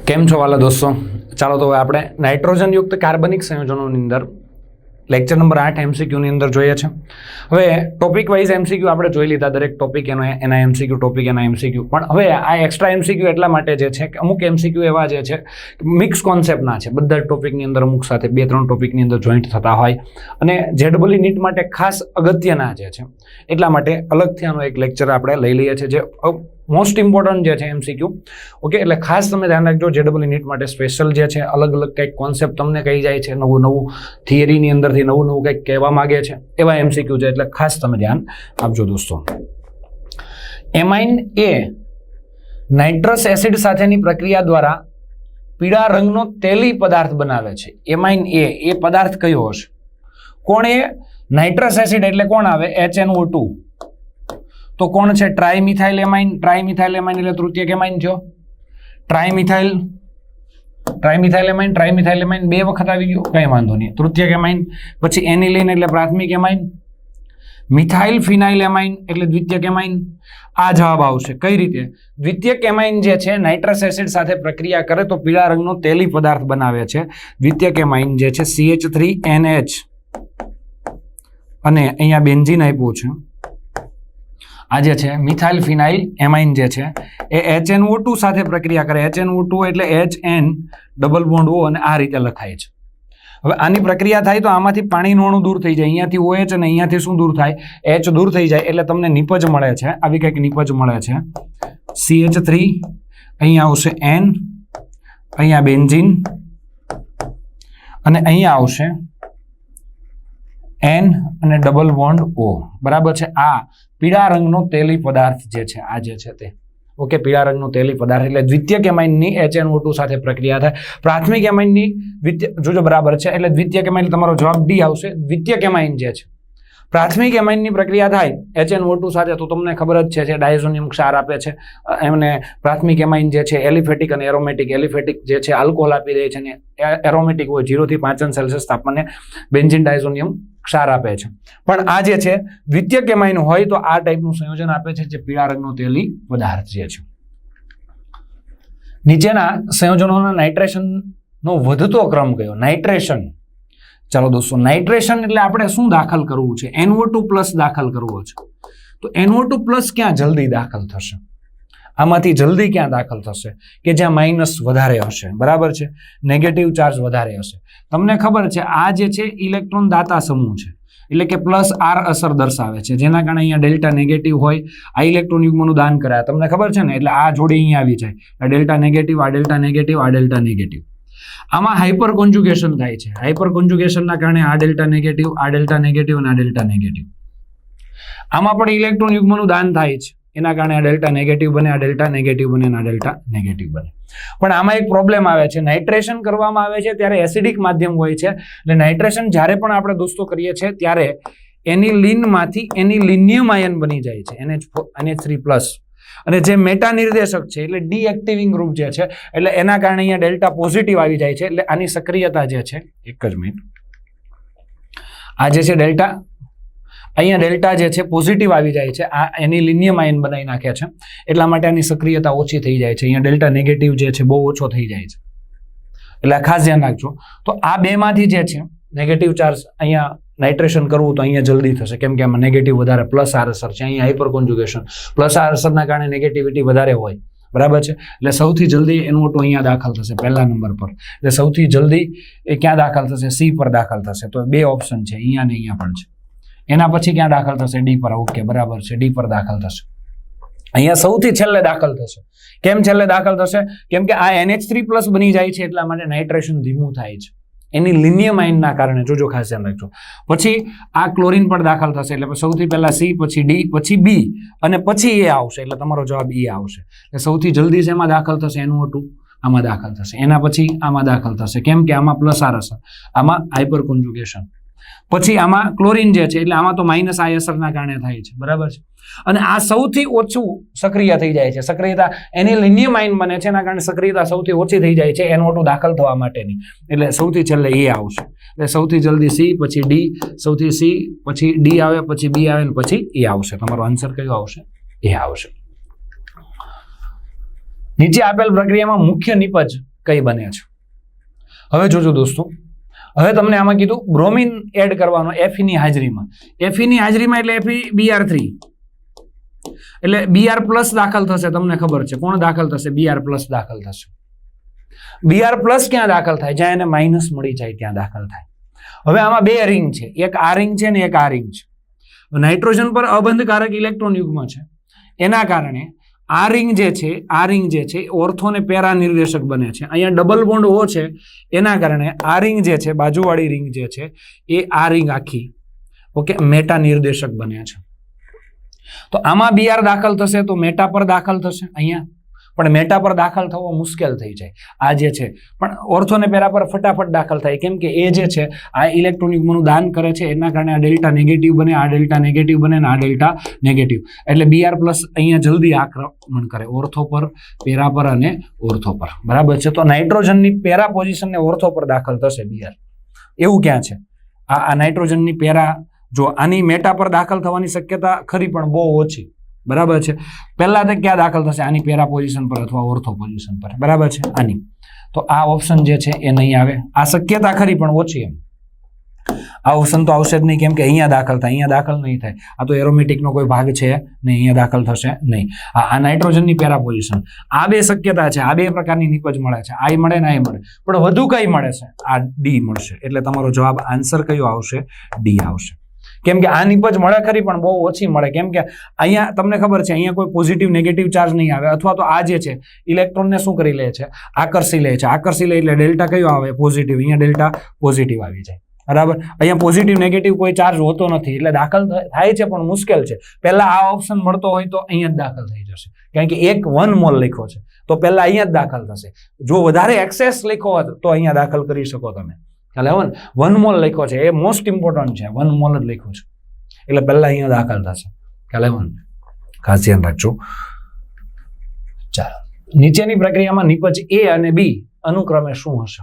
કેમ છો વાલા દોસ્તો? ચાલો તો હવે આપણે નાઇટ્રોજન યુક્ત કાર્બનિક સંયોજનોની અંદર લેક્ચર નંબર 8 એમસીક્યુની અંદર જોઈએ છે. હવે ટોપિક વાઇઝ એમસીક્યુ આપણે જોઈ લીધા, દરેક ટોપિક એના એમસીક્યુ, ટોપિક એના એમસીક્યુ. પણ હવે આ એક્સ્ટ્રા એમસીક્યુ એટલા માટે જે છે કે અમુક એમસીક્યુ એવા જે છે મિક્સ કોન્સેપ્ટના છે, બધા ટોપિકની અંદર અમુક સાથે 2-3 ટોપિકની અંદર જોઈન્ટ થતા હોય અને જેડબલઈ નીટ માટે ખાસ અગત્યના જે છે એટલા માટે અલગથી આનો એક લેક્ચર આપણે લઈ લઈએ છીએ, જે મોસ્ટ ઇમ્પોર્ટન્ટ જે છે એમસીક્યુ. ઓકે, એટલે ખાસ તમે ધ્યાન રાખજો, જેડબલઈ નીટ માટે સ્પેશિયલ જે છે અલગ અલગ કંઈક કોન્સેપ્ટ તમને કહી જાય છે, નવું થિયરીની અંદરથી નવું કંઈક કહેવા માંગે છે, એવા એમસીક્યુ છે, એટલે ખાસ તમે ધ્યાન આપજો દોસ્તો. એમાઇન એ નાઇટ્રસ એસિડ સાથેની પ્રક્રિયા દ્વારા પીળા રંગનો તેલી પદાર્થ બનાવે છે. એમાઇન એ પદાર્થ કયો હશે? કોણ એ? નાઇટ્રસ એસિડ એટલે કોણ આવે? HNO2. તો કોણ છે? ટ્રાઇમિથાઇલ એમાઇન. ટ્રાઇમિથાઇલ એમાઇન એટલે તૃતીયક એમાઇન થયો. ટ્રાઇમિથાઇલ એમાઇન 2 વખત આવી ગયું, કઈ વાંધો નહીં, તૃતીયક એમાઇન. પછી એનિલિન એટલે પ્રાથમિક એમાઇન. મિથાઇલ ફિનાઇલ એમાઇન એટલે દ્વિતીયક એમાઇન. આ જવાબ આવશે. કઈ રીતે? દ્વિતીયક એમાઇન જે છે નાઇટ્રસ એસિડ સાથે પ્રક્રિયા કરે તો પીળા રંગનો તેલી પદાર્થ બનાવે છે. દ્વિતીયક એમાઇન જે છે CH3NH અને અહીંયા બેન્ઝીન આપ્યું છે. આ જે છે મિથાઇલ ફિનાઇલ એમાઇન જે છે એ HNO2 સાથે પ્રક્રિયા કરે. HNO2 એટલે HN ડબલ બોન્ડ O અને આ રીતે લખાય છે. હવે આની પ્રક્રિયા થાય તો આમાંથી પાણીનું અણુ દૂર થઈ જાય, અહીંયાથી OH અને અહીંયાથી શું દૂર થાય? H દૂર થઈ જાય, એટલે તમને નિપજ મળે છે, આવી કંઈક નિપજ મળે છે. CH3, અહીંયા આવશે N, અહીંયા બેન્ઝીન અને અહીંયા આવશે N અને ડબલ બોન્ડ O. બરાબર છે. આ પીળા રંગનો તેલી પદાર્થ જે છે આ જે છે તે. ઓકે, પીળા રંગનો તેલી પદાર્થ એટલે દ્વિતીયક એમાઇનની HNO2 સાથે પ્રક્રિયા થાય. પ્રાથમિક એમાઇનની જોજો બરાબર છે, એટલે દ્વિતીયક એમાઇન તમારો જવાબ D આવશે. દ્વિતીયક એમાઇન જે છે પ્રાથમિક એમાઇનની પ્રક્રિયા થાય HNO2 સાથે તો તમને ખબર જ છે ડાયઝોનિયમ ક્ષાર આપે છે. એમને પ્રાથમિક એમાઇન જે છે એલિફેટિક અને એરોમેટિક. એલિફેટિક જે છે આલ્કોહોલ આપી દે છે અને એરોમેટિક હોય 0 થી 5 સેલ્સિયસ તાપમાને બેન્ઝીન ડાયઝોનિયમ ક્ષાર આપે છે. પણ આ જે છે દ્વિતીયક એમાઇન હોય તો આ ટાઈપનું સંયોજન આપે છે, જે પીળા રંગનો તેલી પદાર્થ જે છે. નીચેના સંયોજનોના નાઇટ્રેશનનો વધતો ક્રમ કયો? નાઇટ્રેશન. ચાલો દોસ્તો, નાઇટ્રેશન એટલે આપણે શું દાખલ કરવું છે? NO2+ દાખલ કરવો છે. તો NO2+ ક્યાં જલ્દી દાખલ થશે? આમાંથી જલ્દી ક્યાં દાખલ થશે? કે જ્યાં માઇનસ વધારે હશે. બરાબર છે, નેગેટિવ ચાર્જ વધારે હશે. તમને ખબર છે આ જે છે ઇલેક્ટ્રોન દાતા સમૂહ છે, એટલે કે +R અસર દર્શાવે છે, જેના કારણે અહીંયા ડેલ્ટા નેગેટિવ હોય. આ ઇલેક્ટ્રોન યુગ્મનું દાન કરે, તમને ખબર છે ને, એટલે આ જોડે અહીંયા આવી જાય. આ ડેલ્ટા નેગેટિવ, આ ડેલ્ટા નેગેટિવ, આ ડેલ્ટા નેગેટિવ. આમાં હાઇપર કોન્જુગેશન થાય છે. હાઇપર કોન્જુગેશનના કારણે આ ડેલ્ટા નેગેટિવ, આ ડેલ્ટા નેગેટિવ અને આ ડેલ્ટા નેગેટિવ. આમાં પણ ઇલેક્ટ્રોન યુગ્મનું દાન થાય છે, એના કારણે આ ડેલ્ટા નેગેટિવ બને, આ ડેલ્ટા નેગેટિવ બને, આ ડેલ્ટા નેગેટિવ બને. પણ આમાં એક પ્રોબ્લેમ આવે છે. નાઇટ્રેશન કરવામાં આવે છે ત્યારે એસિડિક માધ્યમ હોય છે, એટલે નાઇટ્રેશન જ્યારે પણ આપણે દોસ્તો કરીએ છીએ ત્યારે એનિલિનમાંથી એનિલિનિયમ આયન બની જાય છે, NH3+. અને જે મેટા નિર્દેશક છે એટલે ડીએક્ટિવિંગ ગ્રુપ જે છે, એટલે એના કારણે અહીંયા ડેલ્ટા પોઝિટિવ આવી જાય છે. એટલે આની સક્રિયતા જે છે, એક જ મિનિટ, આ જે છે ડેલ્ટા, અહીંયા ડેલ્ટા જે છે પોઝિટિવ આવી જાય છે, આ એનિલિનિયમ આયન બનાવી નાખે છે, એટલા માટે આની સક્રિયતા ઓછી થઈ જાય છે. અહીંયા ડેલ્ટા નેગેટિવ જે છે બહુ ઓછો થઈ જાય છે, એટલે ખાસ ધ્યાન રાખજો. તો આ બેમાંથી જે છે નેગેટિવ ચાર્જ અહીંયા નાઇટ્રેશન કરવું તો અહીંયા જલ્દી થશે, કેમ કે આમાં નેગેટિવ વધારે, +R અસર છે, અહીંયા હાઇપર કોન્જુગેશન, +R અસરના કારણે નેગેટિવિટી વધારે હોય. બરાબર છે, એટલે સૌથી જલ્દી NO2 અહીંયા દાખલ થશે પહેલા નંબર પર. એટલે સૌથી જલ્દી એ ક્યાં દાખલ થશે? C પર દાખલ થશે. તો 2 ઓપ્શન છે, અહીંયા ને અહીંયા પણ છે. એના પછી ક્યાં દાખલ થશે? D પર. ઓકે, બરાબર છે, D પર દાખલ થશે. અહીંયા સૌથી છેલ્લે દાખલ થશે. કેમ છેલ્લે દાખલ થશે? કેમ કે આ NH3+ બની જાય છે, એટલા માટે નાઇટ્રેશન ધીમું થાય છે, એની લિનિયમ આયનના કારણે. જોજો, ખાસ ધ્યાન રાખજો. પછી આ ક્લોરીન પર દાખલ થશે, એટલે સૌથી પહેલા C, પછી D, પછી B અને પછી A આવશે, એટલે તમારો જવાબ E આવશે. એટલે સૌથી જલ્દી શેમાં દાખલ થશે? NO2 આમાં દાખલ થશે. એના પછી આમાં દાખલ થશે, કેમ કે આમાં +R અસર, આમાં હાઇપર કોન્જુગેશન. પછી આમાં ક્લોરીન જે છે એટલે આમાં તો -I અસરના કારણે થાય છે. બરાબર છે, અને આ સૌથી ઓછું સક્રિય થઈ જાય છે. સક્રિયતા એનિલિનિયમ આયન બને છે, એના કારણે સક્રિયતા સૌથી ઓછી થઈ જાય છે NO2 દાખલ થવા માટેની. એટલે સૌથી છેલ્લે A આવશે. એટલે સૌથી જલ્દી C, પછી D, સૌથી C, પછી D આવે, પછી B આવે, પછી E આવશે. તમારો આન્સર કયો આવશે? A આવશે. નીચે આપેલ પ્રક્રિયામાં મુખ્ય નિપજ કઈ બને છે. હવે જોજો દોસ્તો, હવે તમને આમાં કીધું બ્રોમિન એડ કરવાનો Fe ની હાજરીમાં. Fe ની હાજરીમાં એટલે FeBr3 એટલે Br પ્લસ દાખલ થશે. તમને ખબર છે કોણ દાખલ થશે? Br પ્લસ દાખલ થશે. Br પ્લસ ક્યાં દાખલ થાય? જ્યાં એને માઇનસ મળી જાય ત્યાં દાખલ થાય. હવે આમાં બે રિંગ છે, એક આ રિંગ છે ને એક આ રિંગ છે. નાઇટ્રોજન પર અબંધકારક ઇલેક્ટ્રોન યુગ્મ છે, એના કારણે આ રિંગ જે છે ઓર્થો ને પેરા નિર્દેશક બને છે. અહીંયા ડબલ બોન્ડ O છે, એના કારણે આ રિંગ જે છે, બાજુવાળી રિંગ જે છે એ આ રિંગ આખી ઓકે મેટા નિર્દેશક બને છે. તો આમાં Br દાખલ થશે તો મેટા પર દાખલ થશે અહીંયા, પણ મેટા પર દાખલ થવો મુશ્કેલ થઈ જાય. આ જે છે પણ ઓર્થો ને પેરા પર ફટાફટ દાખલ થાય, કેમ કે એ જે છે આ ઇલેક્ટ્રોન યુગ્મનું દાન કરે છે, એના કારણે આ ડેલ્ટા નેગેટિવ બને, આ ડેલ્ટા નેગેટિવ બને અને આ ડેલ્ટા નેગેટિવ. એટલે Br પ્લસ અહીંયા જલ્દી આક્રમણ કરે ઓર્થો પર, પેરા પર અને ઓર્થો પર. બરાબર છે. તો નાઇટ્રોજનની પેરા પોઝિશન ને ઓર્થો પર દાખલ થશે Br. એવું ક્યાં છે? આ નાઇટ્રોજનની પેરા જો આની મેટા પર દાખલ થવાની શક્યતા ખરી પણ બહુ ઓછી. બરાબર છે. પહેલા તો ક્યાં દાખલ થશે? આની પેરા પોઝિશન પર અથવા ઓર્થો પોઝિશન પર. બરાબર છે. આની તો આ ઓપ્શન જે છે એ નહીં આવે. આ શક્યતા ખરી પણ ઓછી. એમ આ ઓપ્શન તો આવશે જ નહીં, કેમ કે અહીંયા દાખલ થાય, અહીંયા દાખલ નહીં થાય. આ તો એરોમેટિકનો કોઈ ભાગ છે નહીં, અહીંયા દાખલ થશે નહીં. આ નાઇટ્રોજનની પેરા પોઝિશન, આ બે શક્યતા છે. આ બે પ્રકારની નિપજ મળે છે, આ મળે ને આ મળે, પણ વધુ કઈ મળે છે? આ ડી મળશે. એટલે તમારો જવાબ આન્સર કયો આવશે? ડી આવશે. કેમ કે આ નિપજ મળે ખરી પણ બહુ ઓછી મળે, કેમ કે અહીંયા તમને ખબર છે અહીંયા કોઈ પોઝિટિવ નેગેટિવ ચાર્જ નહીં આવે, અથવા તો આ જે છે ઇલેક્ટ્રોનને શું કરી લે છે? આકર્ષી લે છે. આકર્ષી લે એટલે ડેલ્ટા કયો આવે? પોઝિટિવ. અહીંયા ડેલ્ટા પોઝિટિવ આવી જાય. બરાબર. અહીંયા પોઝિટિવ નેગેટિવ કોઈ ચાર્જ હોતો નથી, એટલે દાખલ થાય છે પણ મુશ્કેલ છે. પહેલા આ ઓપ્શન મળતો હોય તો અહીંયા જ દાખલ થઈ જશે, કારણ કે 1 મોલ લખ્યો છે તો પહેલા અહીંયા જ દાખલ થશે. જો વધારે એક્સેસ લખ્યો હોત તો અહીંયા દાખલ કરી શકો તમે. ખ્યાલ આવે ને? 1 મોલ લખ્યો છે, એ મોસ્ટ ઇમ્પોર્ટન્ટ છે. 1 મોલ જ લખ્યું છે એટલે પહેલા અહીંયા દાખલ થશે. ખ્યાલ આવે ને? ખાસ ધ્યાન રાખજો. ચાલો, નીચેની પ્રક્રિયામાં નિપજ A અને B અનુક્રમે શું હશે?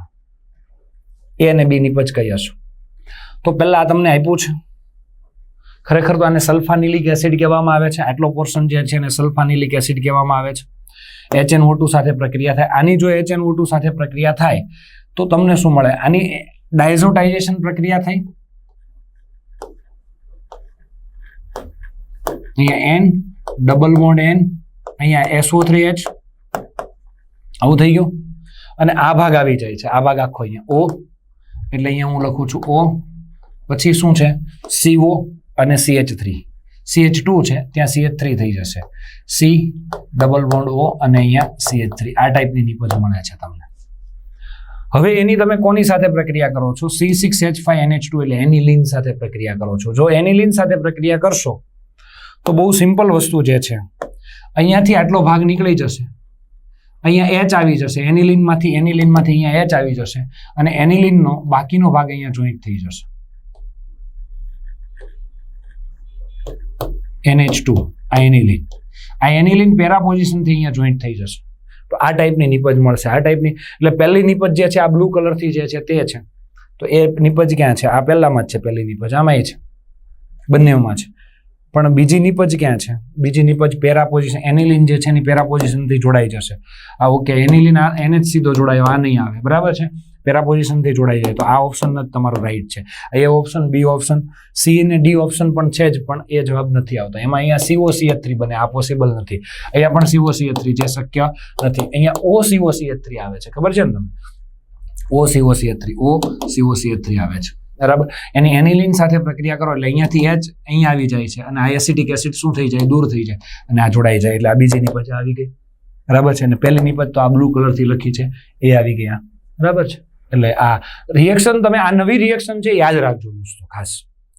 A અને B નિપજ કઈ હશે? તો પહેલા આ તમને આપ્યું છે. ખરેખર તો આને સલ્ફાનિલિક એસિડ કહેવામાં આવે છે. આટલો પોર્શન જે છે એને સલ્ફાનિલિક એસિડ કહેવામાં આવે છે. HNO2 સાથે પ્રક્રિયા થાય. આની જો HNO2 સાથે પ્રક્રિયા થાય તો તમને શું મળે? આની ડાયઝોટાઇઝેશન પ્રક્રિયા થઈ, અહીંયા N ડબલ બોન્ડ N, અહીંયા SO3H આવું થઈ ગયું, અને આ ભાગ આવી જાય છે. આ ભાગ આખો અહીંયા O, એટલે અહીંયા હું લખું છું O. પછી શું છે? CO અને CH3. CH2 છે ત્યાં CH3 થઈ જશે. C ડબલ બોન્ડ O અને અહીંયા CH3. આ ટાઈપની નિપજ મળે છે તમને. હવે એની તમે કોની સાથે પ્રક્રિયા કરો છો? C6H5NH2 એટલે એનિલિન સાથે પ્રક્રિયા કરો છો. જો એનિલિન સાથે પ્રક્રિયા કરશો તો બહુ સિમ્પલ વસ્તુ જે છે, અહીંયાથી આટલો ભાગ નીકળી જશે, અહીંયા H આવી જશે, એનિલિનમાંથી અહીંયા H આવી જશે, અને એનિલિનનો બાકીનો ભાગ અહીંયા જોઈન્ટ થઈ જશે. NH2 આ એનિલિન પેરા પોઝિશનથી અહીંયા જોઈન્ટ થઈ જશે. તો આ ટાઈપની નિપજ મળશે. આ ટાઈપની એટલે પહેલી નિપજ જે છે આ બ્લુ કલરથી જે છે તે છે. તો એ નિપજ ક્યાં છે? આ પહેલામાં જ છે. પહેલી નિપજ આમાં છે, બંનેમાં છે. પણ બીજી નિપજ ક્યાં છે? બીજી નિપજ પેરા પોઝિશન, એનિલિન જે છે એની પેરા પોઝિશનથી જોડાઈ જશે. આ ઓકે, એનિલિન આ NH સીધો જોડાયો, આ નહીં આવે. બરાબર છે. પેરા પોઝિશનથી જોડાઈ જાય. તો આ ઓપ્શન જ તમારો રાઈટ છે. એ ઓપ્શન, બી ઓપ્શન, સી અને ડી ઓપ્શન પણ છે જ, પણ એ જવાબ નથી આવતો. એમાં અહીંયા COCH3 બને, આ પોસિબલ નથી. અહીંયા પણ COCH3 જે શક્ય નથી. અહીંયા OCOCH3 આવે છે. ખબર છે ને તમને? OCOCH3 આવે છે. બરાબર. એની એનિલિન સાથે પ્રક્રિયા કરો એટલે અહીંયાથી H અહીંયા આવી જાય છે, અને આ એસિટિક એસિડ શું થઈ જાય? દૂર થઈ જાય, અને આ જોડાઈ જાય. એટલે આ બીજી નિપજ આવી ગઈ. બરાબર છે. અને પહેલી નિપજ તો આ બ્લુ કલરથી લખી છે એ આવી ગઈ. બરાબર છે. એટલે આ રિએક્શન, તમે આ નવી રિએક્શન છે યાદ રાખજો દોસ્તો ખાસ.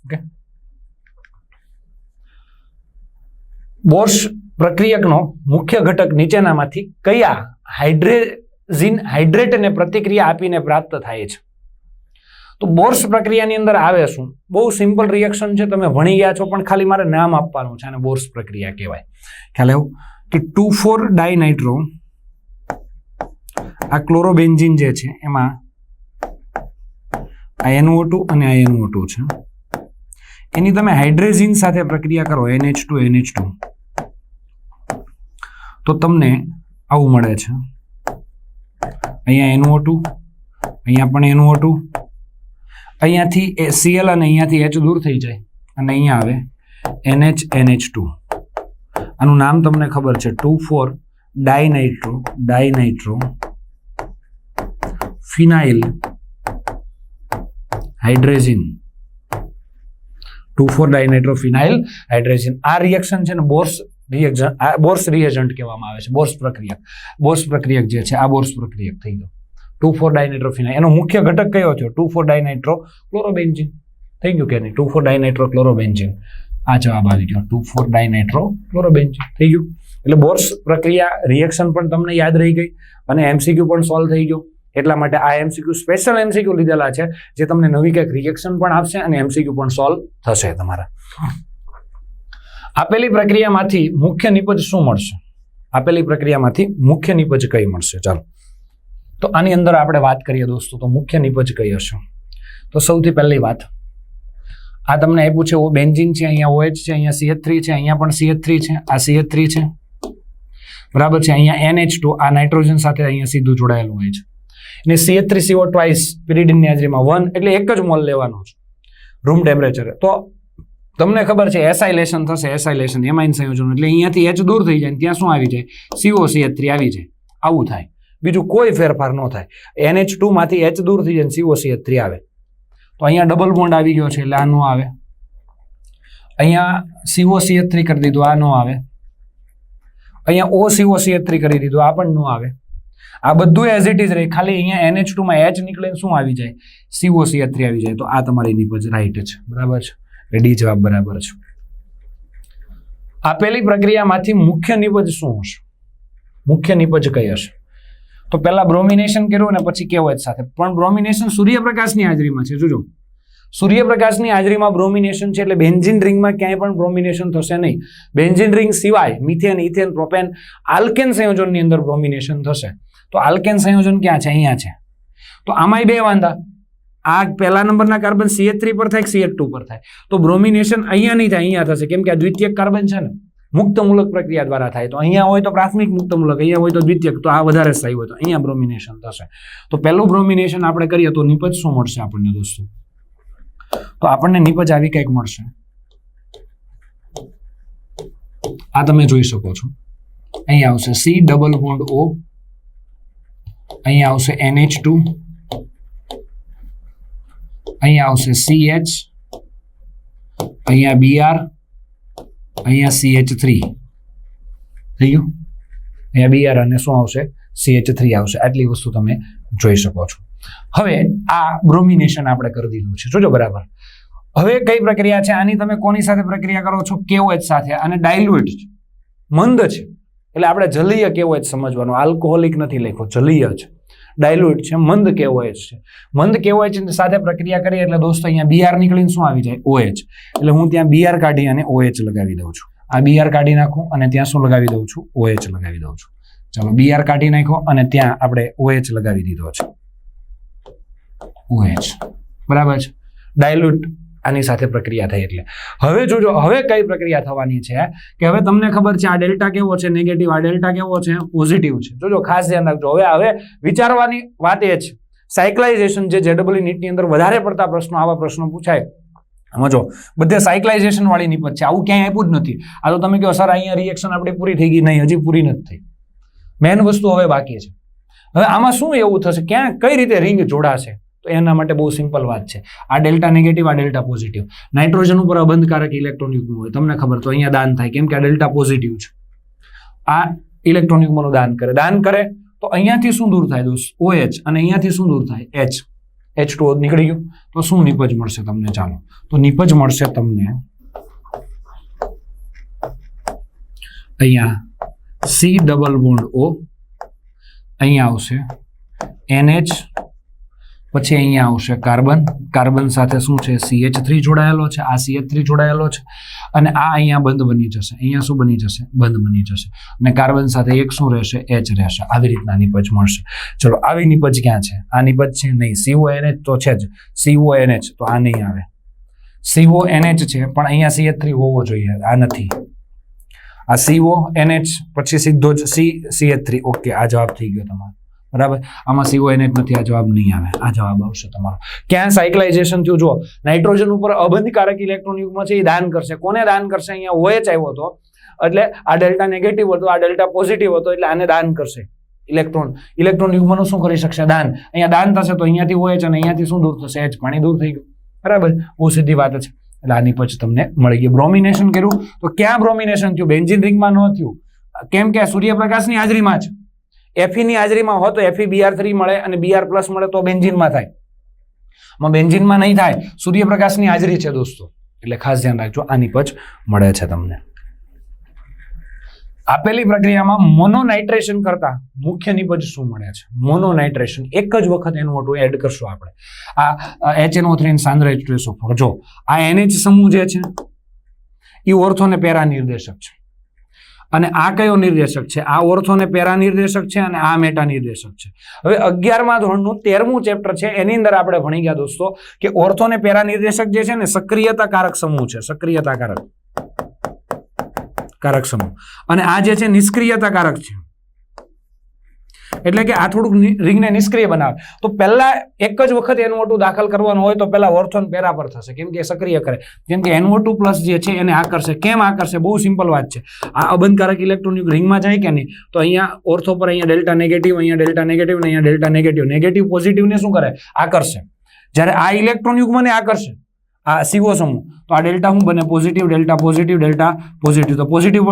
ઓકે. બોર્સ પ્રક્રિયકનો મુખ્ય ઘટક નીચેનામાંથી કયા હાઇડ્રેટને પ્રતિક્રિયા આપીને પ્રાપ્ત થાય છે? તો બોર્સ પ્રક્રિયાની અંદર આવે શું? બહુ સિમ્પલ રિએક્શન છે, તમે ભણી ગયા છો, પણ ખાલી મારે નામ આપવાનું છે. અને બોર્સ પ્રક્રિયા કહેવાય. ખ્યાલ એવું કે 2,4-ડાયનાઇટ્રો, આ ક્લોરોબેન્ઝીન જે છે એમાં આ NO2 અને આ NO2 છે, એની તમે હાઇડ્રેઝિન સાથે પ્રક્રિયા કરો, NH2 તો તમને આવું મળે છે. અહીંયા NO2, અહીંયા પણ NO2, અહીંયાથી Cl અને અહીંયાથી H દૂર થઈ જાય અને અહીંયા આવે NH2. આનું નામ તમને ખબર છે 2,4-ડાયનાઇટ્રો ફિનાઇલ હાઇડ્રેઝિન. 2,4-ડાયનાઇટ્રો ફિનાઇલ હાઇડ્રેઝિન. આ રિએક્શન છે ને બોર્સ રિએજન્ટ કહેવામાં આવે છે. બોર્સ પ્રક્રિયક જે છે આ બોર્સ પ્રક્રિયક થઈ ગયો. 2,4-ડાયનાઇટ્રો ફિનાઇલ એનો મુખ્ય ઘટક કયો થયો? 2,4-ડાયનાઇટ્રો ક્લોરોબેન્ઝીન. થઈ ગયું કે નહીં? 2,4-ડાયનાઇટ્રો ક્લોરોબેન્ઝીન. આ જવાબ આવી ગયો 2,4-ડાયનાઇટ્રો ક્લોરોબેન્ઝીન. થઈ ગયું. એટલે બોર્સ પ્રક્રિયા રિએક્શન પણ તમને યાદ રહી ગઈ અને MCQ પણ સોલ્વ થઈ ગયો. એટલા માટે આ MCQ સ્પેશિયલ MCQ લીધેલા છે જે તમને નવી કંઈક રિએક્શન પણ આપશે અને MCQ પણ સોલ્વ થશે તમારા. આપેલી પ્રક્રિયામાંથી મુખ્ય નિપજ શું મળશે? આપેલી પ્રક્રિયામાંથી મુખ્ય નિપજ કઈ મળશે? ચાલો તો આની અંદર આપણે વાત કરીએ દોસ્તો, તો મુખ્ય નિપજ કઈ હશે? તો સૌથી પહેલી વાત, આ તમને આપ્યું છે બેન્ઝીન છે, અહીંયા OH છે, અહીંયા CH3 છે, અહીંયા પણ CH3 છે, આ CH3 છે, બરાબર છે. અહીંયા NH2 આ નાઇટ્રોજન સાથે અહીંયા સીધું જોડાયેલું હોય છે. અને CH3CO ટ્વાઇસ પિરિડિનની હાજરીમાં 1 એટલે એક જ મોલ લેવાનો છે રૂમ ટેમ્પરેચરે. તો તમને ખબર છે એસાઇલેશન થશે, એસાઇલેશન એમાઇન સંયોજન, એટલે અહીંયાથી H દૂર થઈ જાય, ત્યાં શું આવી જાય? COCH3 આવી જાય. આવું થાય, બીજું કોઈ ફેરફાર ન થાય. NH2 માંથી H દૂર થઈ જાય, COCH3 આવે. તો અહીંયા ડબલ બોન્ડ આવી ગયો છે એટલે આ નો આવે. અહીંયા COCH3 કરી દીધું, આ નો આવે. અહીંયા OCOCH3 કરી દીધું, આ પણ નો આવે. આ બધું એઝ ઇટ ઇઝ રહે, ખાલી અહીંયા NH2 માં H નીકળીને શું આવી જાય? COCH3 આવી જાય. તો આ તમારી નિપજ રાઈટ છે, બરાબર છે. ડી જવાબ બરાબર છે. આપેલી પ્રક્રિયામાંથી મુખ્ય નિપજ શું હશે? મુખ્ય નિપજ કઈ હશે? તો પહેલા બ્રોમિનેશન કર્યું અને પછી KOH સાથે. પણ બ્રોમિનેશન સૂર્યપ્રકાશની હાજરીમાં છે. જોજો, સૂર્યપ્રકાશની હાજરીમાં બ્રોમિનેશન છે એટલે બેન્ઝીન રિંગમાં ક્યાંય પણ બ્રોમિનેશન થશે નહીં. બેન્ઝીન રિંગ સિવાય મિથેન, ઇથેન, પ્રોપેન, આલ્કેન સંયોજનની અંદર બ્રોમિનેશન થશે. તો આલ્કેન સંયોજન ક્યાં છે? અહીંયા છે. તો આમાંય બે વાંધા, આ પહેલા નંબરના કાર્બન CH3 પર થાય, CH2 પર થાય. તો બ્રોમિનેશન અહીંયા નહીં થાય, અહીંયા થશે, કેમ કે આ દ્વિતીયક કાર્બન છે ને, મુક્તમૂલક પ્રક્રિયા દ્વારા થાય. તો અહીંયા હોય તો પ્રાથમિક મુક્તમૂલક, અહીંયા હોય તો દ્વિતીયક, તો આ વધારે સ્થાયી હોય તો અહીંયા બ્રોમિનેશન થશે. તો પહેલું બ્રોમિનેશન આપણે કરીએ તો નિપજ શું મળશે આપણને દોસ્તો? તો આપણને નિપજ આવી કંઈક મળશે. આ તમે જોઈ શકો છો. અહીંયા આવશે C ડબલ બોન્ડ O, અહીંયા આવશે NH2, અહીંયા આવશે CH, અહીંયા Br, અહીંયા CH3 થઈ ગયું. અહીંયા Br અને શું આવશે? CH3 આવશે. આટલી વસ્તુ તમે જોઈ શકો છો. હવે આ બ્રોમિનેશન આપણે કરી દીધું છે, જોજો બરાબર. હવે કઈ પ્રક્રિયા છે? આની તમે કોની સાથે પ્રક્રિયા કરો છો? KOH સાથે. અને ડાયલ્યુટ છે, મંદ છે, એટલે આપણે જલીય KOH સમજવાનું. આલ્કોહોલિક નથી લખ્યો, જલીય છે. ડાયલ્યુટ છે, મંદ KOH છે. મંદ KOH સાથે પ્રક્રિયા કરીએ એટલે દોસ્તો અહીંયા Br નીકળીને શું આવી જાય? OH. એટલે હું ત્યાં Br કાઢી અને OH લગાવી દઉં છું. આ Br કાઢી નાખું અને ત્યાં શું લગાવી દઉં છું? OH લગાવી દઉં છું. ચાલો, Br કાઢી નાખો અને ત્યાં આપણે OH લગાવી દીધો છે. OH બરાબર છે. ડાયલ્યુટ આની સાથે પ્રક્રિયા થઈ. એટલે હવે જોજો, હવે કઈ પ્રક્રિયા થવાની છે કે હવે તમને ખબર છે આ ડેલ્ટા કેવો છે? નેગેટિવ. આ ડેલ્ટા કેવો છે? પોઝિટિવ છે. જોજો, ખાસ ધ્યાન રાખજો. હવે વિચારવાની વાત એ છે, સાયક્લાઇઝેશન જે JEE નીટની અંદર વધારે પડતા પ્રશ્નો, આવા પ્રશ્નો પૂછાય. સમજો, બધે સાયક્લાઇઝેશન વાળી નિપજ છે. આવું ક્યાંય આપ્યું જ નથી. આ તો તમે કહો સર અહીંયા રિએક્શન આપણી પૂરી થઈ ગઈ. નહીં, હજી પૂરી નથી થઈ. મેન વસ્તુ હવે બાકી છે. હવે આમાં શું એવું થશે? ક્યાં કઈ રીતે રિંગ જોડાશે? તો એના માટે બહુ સિમ્પલ વાત છે. આ ડેલ્ટા નેગેટિવ, આ ડેલ્ટા પોઝિટિવ. નાઇટ્રોજન ઉપર અબંધકારક ઇલેક્ટ્રોન યુગ્મ હોય, તમને ખબર, તો અહીંયા દાન થાય, કેમ કે આ ડેલ્ટા પોઝિટિવ છે. આ ઇલેક્ટ્રોન યુગ્મનું દાન કરે તો અહીંયાથી શું દૂર થાય દોસ્ત? OH. અને અહીંયાથી શું દૂર થાય? H. H2 નીકળી ગયું. તો શું નિપજ મળશે તમને? ચાલો, તો નિપજ મળશે તમને અહીંયા C ડબલ બોન્ડ O, અહીંયા આવશે NH, પછી અહીંયા આવશે કાર્બન. કાર્બન સાથે શું છે? CH3 જોડાયેલો છે. આ CH3 જોડાયેલો છે અને આ અહીંયા બંધ બની જશે. અહીંયા શું બની જશે? બંધ બની જશે. અને કાર્બન સાથે એક શું રહેશે? H રહેશે. આવી રીતના નિપજ મળશે. ચલો, આવી નિપજ ક્યાં છે? આ નિપજ છે નહીં. CONH તો છે જ, CONH તો આ નહીં આવે. CONH છે પણ અહીંયા CH3 હોવો જોઈએ, આ નથી. આ CONH પછી સીધો જ CH3. ઓકે, આ જવાબ થઈ ગયો તમારો. બરાબર, આમાં CONH નથી, આ જવાબ નહીં આવે, આ જવાબ આવશે તમારો. ક્યાં સાયક્લાઇઝેશન થયું? જો નાઇટ્રોજન ઉપર અબંધકારક ઇલેક્ટ્રોન યુગ્મ છે એ દાન કરશે. કોને દાન કરશે? અહીંયા OH આવ્યો હતો એટલે આ ડેલ્ટા નેગેટિવ હતો, આ ડેલ્ટા પોઝિટિવ હતો એટલે આને દાન કરશે. ઇલેક્ટ્રોન યુગ્મનું શું કરી શકશે? દાન. અહીંયા દાન થશે તો અહીંયાથી OH અને અહીંયાથી શું દૂર થશે? H, પાણી દૂર થઈ ગયું. બરાબર, બહુ સીધી વાત છે. એટલે આની પછી તમને મળી ગયું. બ્રોમિનેશન કર્યું તો ક્યાં બ્રોમિનેશન થયું? બેન્ઝીન રિંગમાં ન થયું. કેમ કે સૂર્યપ્રકાશની હાજરીમાં છે. Fe ની હાજરીમાં હોય તો FeBr3 મળે અને Br+ મળે તો બેન્ઝીનમાં થાય. બેન્ઝીનમાં નહીં થાય, સૂર્યપ્રકાશની હાજરી છે દોસ્તો, એટલે ખાસ ધ્યાન રાખજો. આ નિપજ મળે છે તમને. આપેલી પ્રક્રિયામાં મોનોનાઇટ્રેશન કરતા મુખ્ય નિપજ શું મળે છે? મોનોનાઇટ્રેશન, એક જ વખત NO2 એડ કરશું આપણે. આ HNO3 સાંદ્ર H2SO4. જો આ NH સમૂહ જે છે એ ઓર્થો ને પેરા નિર્દેશક છે, અને આ કયો નિર્દેશક છે? આ ઓર્થો ને પેરા નિર્દેશક છે અને આ મેટા નિર્દેશક છે. હવે 11મા ધોરણનું 13મું ચેપ્ટર છે, એની અંદર આપણે ભણી ગયા દોસ્તો કે ઓર્થો ને પેરા નિર્દેશક જે છે ને સક્રિયતા કારક સમૂહ છે, સક્રિયતા કારક સમૂહ, અને આ જે છે નિષ્ક્રિયતા કારક છે. એટલે કે આ થોડુંક રિંગને નિષ્ક્રિય બનાવે. તો પહેલા એક જ વખત NO2 દાખલ કરવાનો હોય તો પહેલા ઓર્થો ને પેરા પર થશે, કેમ કે સક્રિય કરે. જેમ કે NO2+ જે છે એને આકર્ષે. કેમ આકર્ષે? બહુ સિમ્પલ વાત છે. આ અબંધકારક ઇલેક્ટ્રોન યુગ્મ રિંગમાં જાય કે નહીં, તો અહીંયા ઓર્થો પર અહીંયા ડેલ્ટા નેગેટિવ, અહીંયા ડેલ્ટા નેગેટિવ ને અહીંયા ડેલ્ટા નેગેટિવ. નેગેટિવ પોઝિટિવને શું કરે? આકર્ષે. જ્યારે આ ઇલેક્ટ્રોન યુગ્મને આકર્ષે આ CO સમૂહ, તો આ ડેલ્ટા શું બને? Positive, delta positive, delta positive. તો પોઝિટિવ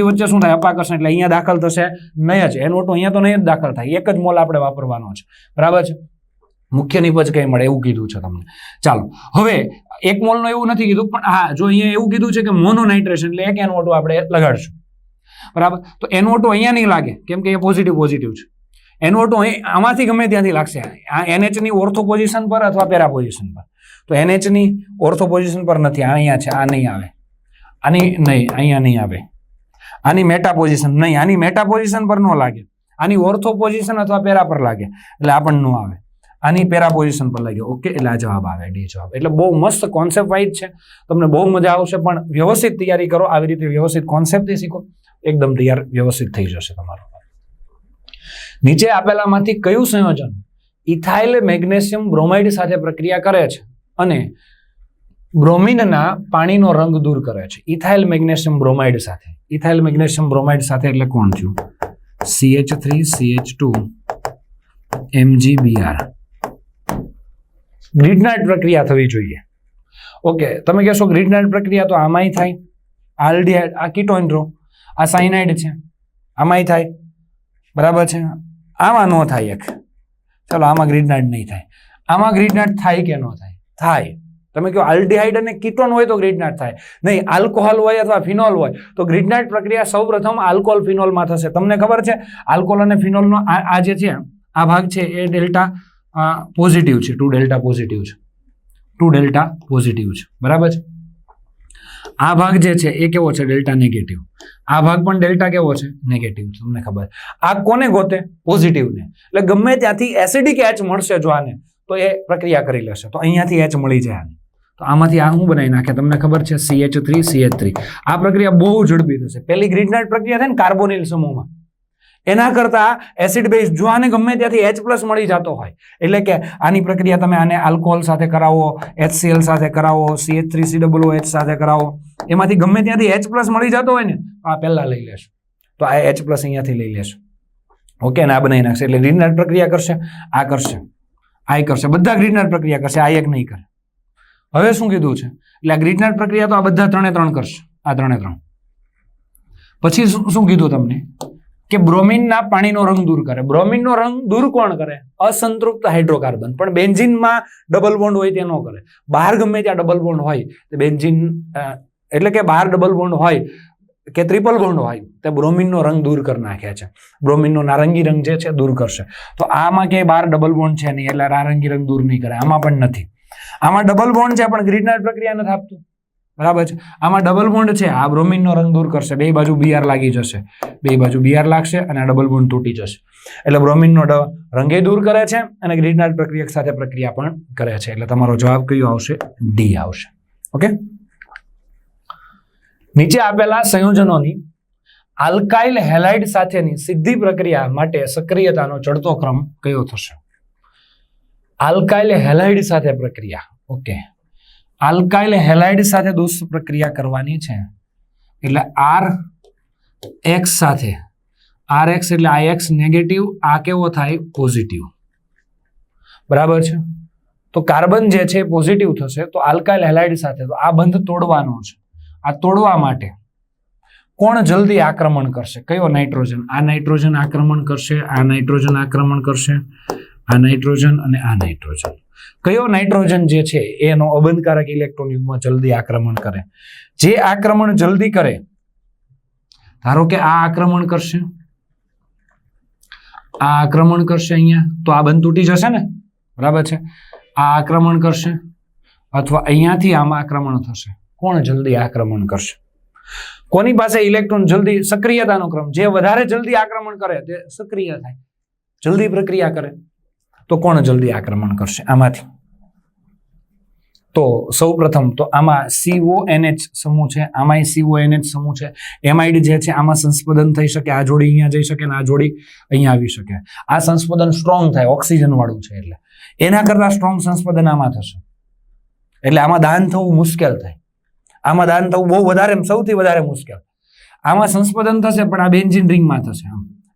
વચ્ચે શું થાય? અપાકર્ષણ. એટલે અહીંયા દાખલ થશે નહીં જ. NO2 અહીંયા તો નહીં જ દાખલ થાય. એક જ મોલ આપણે વાપરવાનો છે. બરાબર છે. મુખ્ય નિપજ કઈ મળે એવું કીધું છે તમને. ચાલો, હવે એક મોલનું એવું નથી કીધું, પણ હા જો અહીંયા એવું કીધું છે કે મોનોનાઇટ્રેશન એટલે એક NO2 આપણે લગાડશું. બરાબર, તો NO2 અહીંયા નહીં લાગે કેમ કે એ પોઝિટિવ છે. NO2 આમાંથી ગમે ત્યાંથી લાગશે. આ NH ની ઓર્થો પોઝિશન પર અથવા પેરા પોઝિશન પર. તો NH ની ઓર્થો પોઝિશન પર નથી, અહીંયા છે, આ નહીં આવે. આની નહીં, અહીંયા નહીં આવે. આની મેટા પોઝિશન નહીં, આની મેટા પોઝિશન પર ન લાગે. આની ઓર્થો પોઝિશન અથવા પેરા પર લાગે એટલે આપણને ન આવે. આની પેરા પોઝિશન પર લાગે. ઓકે, એટલે આ જવાબ આવે, ડી જવાબ. એટલે બહુ મસ્ત કોન્સેપ્ટ વાઇઝ છે, તમને બહુ મજા આવશે. પણ વ્યવસ્થિત તૈયારી કરો, આવી રીતે વ્યવસ્થિત કોન્સેપ્ટથી શીખો, એકદમ તૈયાર વ્યવસ્થિત થઈ જશે તમારું. નીચે આપેલામાંથી કયું સંયોજન ઇથાઇલ મેગ્નેશિયમ બ્રોમાઇડ સાથે પ્રક્રિયા કરે છે અને બ્રોમિનના પાણીનો રંગ દૂર કરે છે? ઇથાઇલ મેગ્નેશિયમ બ્રોમાઇડ સાથે. ઇથાઇલ મેગ્નેશિયમ બ્રોમાઇડ સાથે એટલે કોણ થયું? CH3CH2 MgBr. ગ્રીડનાઇટ પ્રક્રિયા થવી જોઈએ. ઓકે, તમે કહેશો ગ્રીડનાઇટ પ્રક્રિયા તો આમાંય થાય. આલ્ડિહાઇડ, આ કીટોન રો, આ સાયનાઇડ છે, આમાંય થાય. બરાબર છે. આમાં ન થાય એક. ચાલો, આમાં ગ્રીડનાઇટ નહીં થાય. આમાં ગ્રીડનાઇટ થાય કે ન થાય? થાય. તમે કહો આલ્ડિહાઇડ અને કીટોન હોય તો ગ્રીડનાઇટ થાય. નહીં, આલ્કોહોલ હોય અથવા ફિનોલ હોય તો ગ્રીડનાઇટ પ્રક્રિયા સૌપ્રથમ આલ્કોહોલ ફિનોલમાં થશે. તમને ખબર છે આલ્કોહોલ અને ફિનોલનો આ જે છે આ ભાગ છે એ ડેલ્ટા પોઝિટિવ છે, 2 ડેલ્ટા પોઝિટિવ છે, 2 ડેલ્ટા પોઝિટિવ છે. બરાબર છે. આ ભાગ જે છે એ કેવો છે? Delta negative. આ ભાગ પણ ડેલ્ટા કેવો છે? નેગેટિવ. તમને ખબર. આ કોને ગોતે? પોઝિટિવને. એટલે ગમે ત્યાંથી એસિડિક H મળશે જો આને, તો એ પ્રક્રિયા કરી લેશે. તો અહીંયાથી H મળી જાય આને, તો આમાંથી આ શું બનાવી નાખે? તમને ખબર છે CH3CH3. આ પ્રક્રિયા બહુ ઝડપી થશે. પહેલી ગ્રીડનાઇટ પ્રક્રિયા થાય ને કાર્બોનિલ સમૂહમાં, એના કરતા એસિડ બેઝ જો આને ગમે ત્યાંથી H+ મળી જતો હોય, એટલે કે આની પ્રક્રિયા તમે આને આલ્કોહોલ સાથે કરાવો, HCl સાથે કરાવો, CH3COOH સાથે કરાવો, એમાંથી ગમે ત્યાંથી H+ મળી જતો હોય ને, આ પહેલા લઈ લેશો. તો આ H+ અહીંયાથી લઈ લેશો. ઓકે, ને આ બનાવી નાખશે. એટલે ગ્રીડનાઇટ પ્રક્રિયા કરશે, આ કરશે, આ કરશે, બધા ગ્રીડનાઇટ પ્રક્રિયા કરશે, આ એક નહીં કરે. હવે શું કીધું છે? એટલે આ ગ્રીડનાઇટ પ્રક્રિયા તો આ બધા 3 કરશે, આ 3. પછી શું કીધું તમને? કે બ્રોમિનના પાણીનો રંગ દૂર કરે. બ્રોમિનનો રંગ દૂર કોણ કરે? અસંતૃપ્ત હાઇડ્રોકાર્બન. પણ બેન્ઝીનમાં ડબલ બોન્ડ હોય તે ન કરે. બહાર ગમે ત્યાં ડબલ બોન્ડ હોય તે બેન્ઝીન, એટલે કે બહાર ડબલ બોન્ડ હોય કે ટ્રિપલ બોન્ડ હોય તે બ્રોમિનનો રંગ દૂર કરી નાખ્યા છે. બ્રોમિનનો નારંગી રંગ જે છે દૂર કરશે. તો આમાં ક્યાંય બહાર ડબલ બોન્ડ છે નહીં, એટલે નારંગી રંગ દૂર નહીં કરે. આમાં પણ નથી. આમાં ડબલ બોન્ડ છે પણ ગ્રીડનાઇટ પ્રક્રિયા નથી આપતું. બરાબર છે. આમાં ડબલ બોન્ડ છે, આ બ્રોમિનનો રંગ દૂર કરશે. બે બાજુ Br લાગી જશે, બે બાજુ Br લાગશે અને આ ડબલ બોન્ડ તૂટી જશે. એટલે બ્રોમિનનો રંગે દૂર કરે છે અને ગ્રીડનાઇટ પ્રક્રિયા સાથે પ્રક્રિયા પણ કરે છે. એટલે તમારો જવાબ કયો આવશે? ડી આવશે. ઓકે, નીચે આપેલા સંયોજનોની આલ્કાઇલ હેલાઇડ સાથેની સીધી પ્રક્રિયા માટે સક્રિયતાનો ચડતો ક્રમ કયો થશે? આલ્કાઇલ હેલાઇડ સાથે પ્રક્રિયા. ઓકે, આલ્કાઇલ હેલાઇડ સાથે દોસ્ત પ્રક્રિયા કરવાની છે એટલે RX સાથે, RX એટલે આ X નેગેટિવ, આ કેવો થાય પોઝિટિવ. બરાબર છે. તો કાર્બન જે છે પોઝિટિવ થશે, તો આલ્કાઇલ હેલાઇડ સાથે તો આ બંધ તોડવાનો છે. આ તોડવા માટે કોણ જલ્દી આક્રમણ કરશે? કયો નાઇટ્રોજન? આ નાઇટ્રોજન આક્રમણ કરશે, આ નાઇટ્રોજન આક્રમણ કરશે, આ નાઇટ્રોજન અને આ નાઇટ્રોજન. કયો નાઇટ્રોજન જે છે એનો અબંધકારક ઇલેક્ટ્રોન યુગ્મ જલ્દી આક્રમણ કરે? જે આક્રમણ જલ્દી કરે, ધારો કે આ આક્રમણ કરશે, આ આક્રમણ કરશે અહીંયા, તો આ બંધ તૂટી જશે ને, બરાબર છે. આ આક્રમણ કરશે અથવા અહીંયાથી આમાં આક્રમણ થશે. કોણ જલ્દી આક્રમણ કરશે? કોની પાસે ઇલેક્ટ્રોન જલ્દી સક્રિયતાનો ક્રમ? જે વધારે જલ્દી આક્રમણ કરે તે સક્રિય થાય, જલ્દી પ્રક્રિયા કરે. તો કોણ જલ્દી આક્રમણ કરશે આમાંથી? તો સૌ પ્રથમ તો આમાં CONH સમૂહ છે, આમાં CONH સમૂહ છે. એમાઇડ જે છે આમાં સંસ્પદન થઈ શકે, આ જોડી અહીંયા જઈ શકે ને આ જોડી અહીંયા આવી શકે. આ સંસ્પદન સ્ટ્રોંગ થાય, ઓક્સિજન વાળું છે એટલે એના કરતા સ્ટ્રોંગ સંસ્પદન આમાં થશે. એટલે આમાં દાન થવું મુશ્કેલ થાય. આમાં દાન થવું બહુ વધારે, સૌથી વધારે મુશ્કેલ. આમાં સંસ્પદન થશે પણ આ બેન્ઝીન રિંગમાં થશે.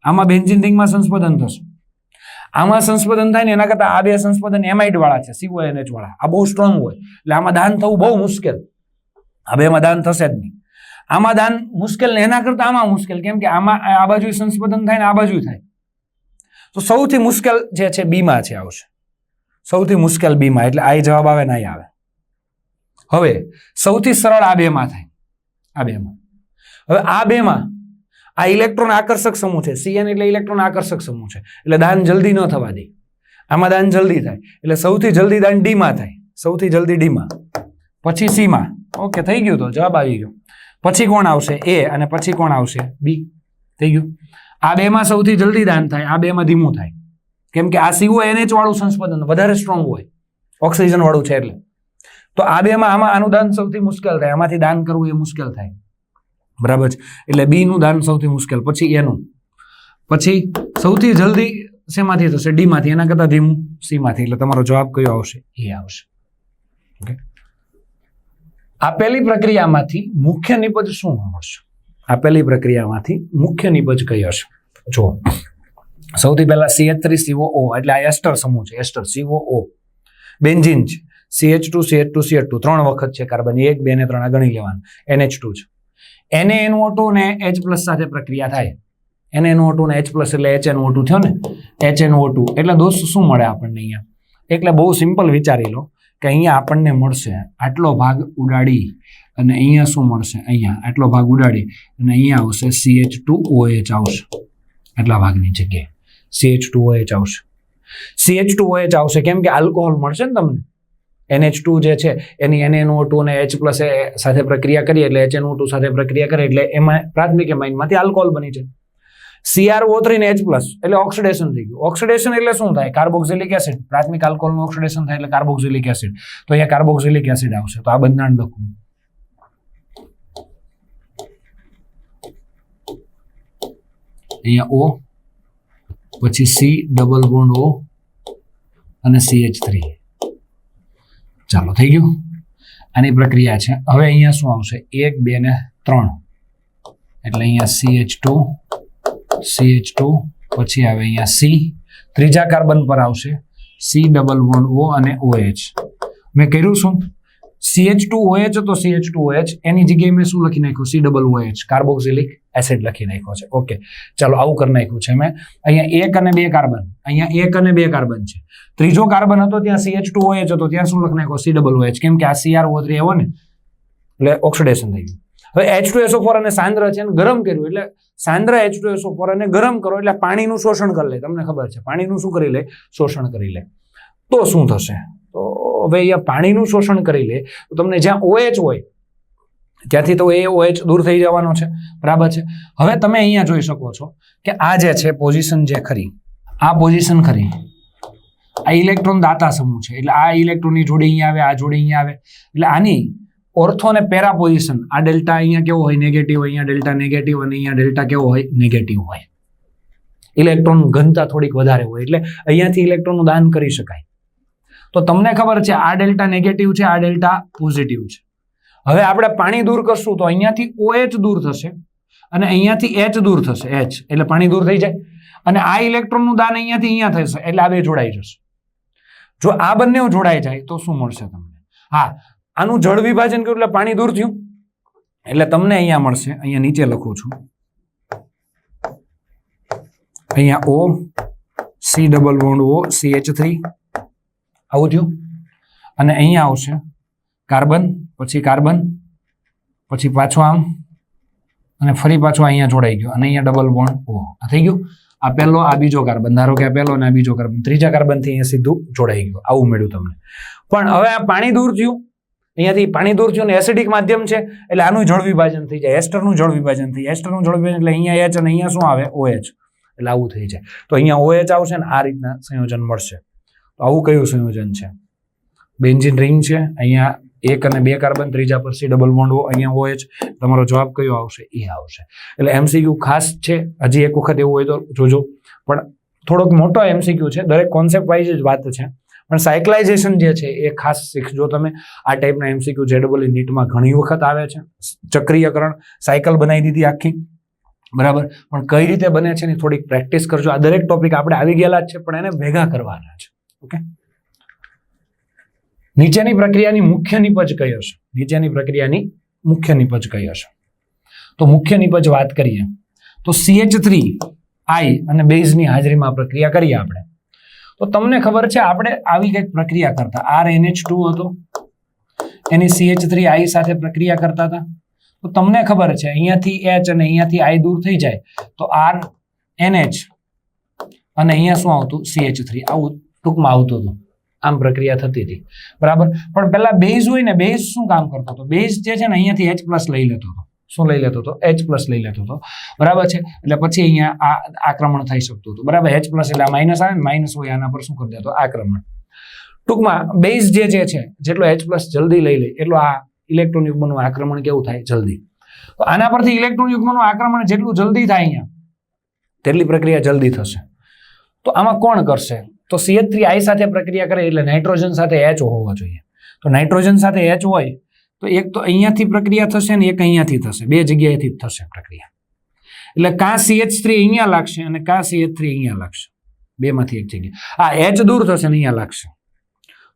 આમાં બેન્ઝીન રિંગમાં સંસ્પદન થશે. આમાં સંસ્પદન થાય ને એના કરતા આ બે સંસ્પદન એમાઇડ વાળા છે, CONH વાળા, આ બહુ સ્ટ્રોંગ હોય એટલે આમાં દાન થવું બહુ મુશ્કેલ. આ બેમાં દાન થશે જ નહીં. આમાં દાન મુશ્કેલ ને એના કરતા આમાં મુશ્કેલ, કેમ કે આમાં આ બાજુ સંસ્પદન થાય ને આ બાજુ થાય. તો સૌથી મુશ્કેલ જે છે બીમાં છે, આવશે સૌથી મુશ્કેલ બીમાં. એટલે આ જવાબ આવે ને આવે. હવે સૌથી સરળ આ બેમાં થાય, આ બેમાં. હવે આ બેમાં આ ઇલેક્ટ્રોન આકર્ષક સમૂહ છે, CN એટલે ઇલેક્ટ્રોન આકર્ષક સમૂહ છે, એટલે દાન જલ્દી ન થવા દે. આમાં દાન જલ્દી થાય એટલે સૌથી જલ્દી દાન ડીમાં થાય, સૌથી જલ્દી ડીમાં, પછી સીમાં. ઓકે, થઈ ગયું, તો જવાબ આવી ગયો. પછી કોણ આવશે? A અને પછી કોણ આવશે? B. થઈ ગયું. આ બેમાં સૌથી જલ્દી દાન થાય, આ બેમાં ધીમું થાય, કેમ કે આ CONH વાળું સંસ્પદન વધારે સ્ટ્રોંગ હોય, ઓક્સિજન વાળું છે એટલે. તો આ બેમાં આમાં આનું દાન સૌથી મુશ્કેલ થાય, આમાંથી દાન કરવું એ મુશ્કેલ થાય. બરાબર છે. એટલે B નું દાન સૌથી મુશ્કેલ, પછી A નું, પછી સૌથી જલ્દી શેમાંથી થશે? D માંથી, એના કરતા ધીમું C માંથી. એટલે તમારો જવાબ કયો આવશે? A આવશે. ઓકે, આપેલી પ્રક્રિયામાંથી મુખ્ય નિપજ શું મળશે? આપેલી પ્રક્રિયામાંથી મુખ્ય નિપજ કઈ હશે? જો સૌથી પહેલા CH3COO એટલે આ એસ્ટર સમૂહ છે, એસ્ટર COO, બેન્ઝીન છે, CH2 CH2 CH2 ત્રણ વખત છે કાર્બન, 1 2 ને 3 આ ગણી લેવાનું. NH2 છે. NaNO2 ને H+ સાથે પ્રક્રિયા થાય. NaNO2 ને H+ એટલે HNO2 થયો ને, HNO2 એટલે દોસ્ત શું મળે આપણને અહીંયા? એટલે બહુ સિમ્પલ વિચારી લો કે અહીંયા આપણને મળશે આટલો ભાગ ઉડાડી અને અહીંયા શું મળશે? અહીંયા આટલો ભાગ ઉડાડી અને અહીંયા આવશે CH2OH આવશે, આટલા ભાગની જગ્યાએ CH2OH આવશે. CH2OH આવશે કેમ કે આલ્કોહોલ મળશે ને તમને. NH2 જે છે એની NaNO2 અને H+ સાથે પ્રક્રિયા કરી એટલે HNO2 સાથે પ્રક્રિયા કરે એટલે એમાં પ્રાથમિક એમાઇનમાંથી આલ્કોહોલ બની છે. CrO3 ને H+ એટલે ઓક્સિડેશન થઈ ગયું. ઓક્સિડેશન એટલે શું થાય? Carboxylic acid. પ્રાથમિક આલ્કોહોલનું ઓક્સિડેશન થાય એટલે કાર્બોક્સિલિક એસિડ. તો અહીંયા કાર્બોક્સિલિક એસિડ આવશે. તો આ બંધારણ લખું. અહીંયા O, પછી C ડબલ બોન્ડ O અને CH3. ચાલો, થઈ ગયું. આની પ્રક્રિયા છે. હવે અહીંયા શું આવશે? 1 2 ને 3 એટલે અહીંયા CH2 પછી આવે અહીંયા C, ત્રીજા કાર્બન પર આવશે C ડબલ બોન્ડ O અને OH. મેં કર્યું શું? CH2OH હતો, CH2OH એની જગ્યાએ મેં શું લખી નાખ્યું? C double OH carboxylic acid લખી નાખ્યો છે. ઓકે, ચાલો આવું કરી નાખ્યું છે મેં. અહીંયા 1 અને 2 કાર્બન, અહીંયા 1 અને 2 કાર્બન છે. ત્રીજો કાર્બન હતો ત્યાં CH2OH હતો, ત્યાં શું લખી નાખ્યો? C ડબલ OH, કેમ કે આ CrO3 આવ્યો ને એટલે ઓક્સિડેશન થઈ ગયું. હવે H2SO4 અને સાંદ્ર છે ને ગરમ કર્યું એટલે સાંદ્ર H2SO4 અને ગરમ કરો એટલે પાણીનું શોષણ કરી લે. તમને ખબર છે પાણીનું શું કરી લે? શોષણ કરી લે. તો શું થશે? તો હવે અહીંયા પાણીનું શોષણ કરી લે તો તમને જ્યાં OH હોય ત્યાંથી તો OH દૂર થઈ જવાનો છે. બરાબર છે. હવે તમે અહીંયા જોઈ શકો છો કે આ જે છે પોઝિશન જે ખરી, આ પોઝિશન ખરી, આ ઇલેક્ટ્રોન દાતા સમૂહ છે એટલે આ ઇલેક્ટ્રોનની જોડી અહીંયા આવે, આ જોડી અહીંયા આવે એટલે આની ઓર્થો અને પેરા પોઝિશન, આ ડેલ્ટા અહીંયા કેવો હોય નેગેટિવ, અહીંયા ડેલ્ટા નેગેટિવ અને અહીંયા ડેલ્ટા કેવો હોય નેગેટિવ હોય. ઇલેક્ટ્રોન ઘનતા થોડીક વધારે હોય એટલે અહીંયાથી ઇલેક્ટ્રોનનું દાન કરી શકાય. તો તમને ખબર છે આ ડેલ્ટા નેગેટિવ છે, આ ડેલ્ટા પોઝિટિવ છે. હવે આપણે પાણી દૂર કરશું તો અહીંયાથી OH દૂર થશે અને અહીંયાથી H દૂર થશે, H એટલે પાણી દૂર થઈ જાય અને આ ઇલેક્ટ્રોનનું દાન અહીંયાથી અહીંયા થશે એટલે આ બે જોડાઈ જશે. જો આ બંને જોડાઈ જાય તો શું મળશે તમને? હા, આનું જળ વિભાજન કર્યું એટલે પાણી દૂર થયું એટલે તમને અહીંયા મળશે, અહીંયા નીચે લખું છું, અહીંયા O C double bond O CH3 આવું થયું અને અહીંયા આવશે કાર્બન, પછી કાર્બન, પછી પાછો આમ અને ફરી પાછો અહીંયા જોડાઈ ગયો અને અહીંયા ડબલ બોન્ડ O. આ થઈ ગયું. આ પહેલો, આ બીજો કાર્બન, ધારો કે આ પહેલો અને આ બીજો કાર્બન, ત્રીજા કાર્બનથી અહીંયા સીધું જોડાઈ ગયું, આવું મળ્યું તમને. પણ હવે આ પાણી દૂર થયું, અહીંયાથી પાણી દૂર થયું અને એસિડિક માધ્યમ છે એટલે આનું જળ વિભાજન થઈ જાય, એસ્ટરનું જળ વિભાજન થઈ જાય. એસ્ટરનું જળ વિભાજન એટલે અહીંયા H અને અહીંયા શું આવે OH એટલે આવું થઈ જાય. તો અહીંયા OH આવશે ને આ રીતના સંયોજન મળશે. તો આવું કયું સંયોજન છે? બેન્ઝીન રિંગ છે, અહીંયા 1 અને 2 કાર્બન, ત્રીજા પર C ડબલ બોન્ડ O, અહીંયા OH. તમારો જવાબ કયો આવશે? એ આવશે. એટલે MCQ ખાસ છે, હજી એક વખત એવું હોય તો જોજો, પણ થોડોક મોટો MCQ છે, દરેક કોન્સેપ્ટ વાઇઝ જ વાત છે, પણ સાયકલાઇઝેશન જે છે એ ખાસ શીખજો તમે. આ ટાઈપના MCQ JEE નીટમાં ઘણી વખત આવે છે. ચક્રીયકરણ સાયકલ બનાવી દીધી આખી, બરાબર, પણ કઈ રીતે બને છે એની થોડીક પ્રેક્ટિસ કરજો. આ દરેક ટોપિક આપણે આવી ગયેલા જ છે પણ એને ભેગા કરવાના છે. ઓકે, નીચેની પ્રક્રિયાની મુખ્ય નિપજ કઈ હશે? નીચેની પ્રક્રિયાની મુખ્ય નિપજ કઈ હશે? તો મુખ્ય નિપજ વાત કરીએ તો CH3 I અને બેઝની હાજરીમાં પ્રક્રિયા કરીએ આપણે. તો તમને ખબર છે આપણે આવી કંઈક પ્રક્રિયા કરતા, RNH2 હતો એની CH3I સાથે પ્રક્રિયા કરતા હતા. તો તમને ખબર છે અહીંયાથી H અને અહીંયાથી I દૂર થઈ જાય તો RNH અને અહીંયા શું આવતું? CH3. આવું ટૂંકમાં આવતું હતું, આમ પ્રક્રિયા થતી હતી, બરાબર. પણ પેલા બેઝ હોય ને, બેઝ શું કામ કરતો હતો? બેઝ જે છે ને અહીંયાથી H+ લઈ લેતો હતો. શું લઈ લેતો હતો? H+ લઈ લેતો હતો, બરાબર છે. એટલે પછી અહીંયા આ આક્રમણ થઈ શકતું હતું, બરાબર. H+ એટલે આ માઇનસ આવે ને, માઇનસ હોય આના પર શું કરી દેતો? આક્રમણ. ટૂંકમાં બેઝ જે છે જેટલો H+ જલ્દી લઈ લે એટલો આ ઇલેક્ટ્રોન યુગ્મનું આક્રમણ કેવું થાય? જલ્દી. તો આના પરથી ઇલેક્ટ્રોન યુગ્મનું આક્રમણ જેટલું જલ્દી થાય અહીંયા તેટલી પ્રક્રિયા જલ્દી થશે. તો આમાં કોણ કરશે? તો CH3I સાથે પ્રક્રિયા કરે એટલે નાઇટ્રોજન સાથે H હોવો જોઈએ. તો નાઇટ્રોજન સાથે H હોય તો એક તો અહીંયાથી પ્રક્રિયા થશે ને એક અહીંયાથી થશે, બે જગ્યાએથી જ થશે પ્રક્રિયા. એટલે કાં CH3 અહીંયા લાગશે અને કાં CH3 અહીંયા લાગશે, બેમાંથી એક જગ્યાએ. આ H દૂર થશે ને અહીંયા લાગશે.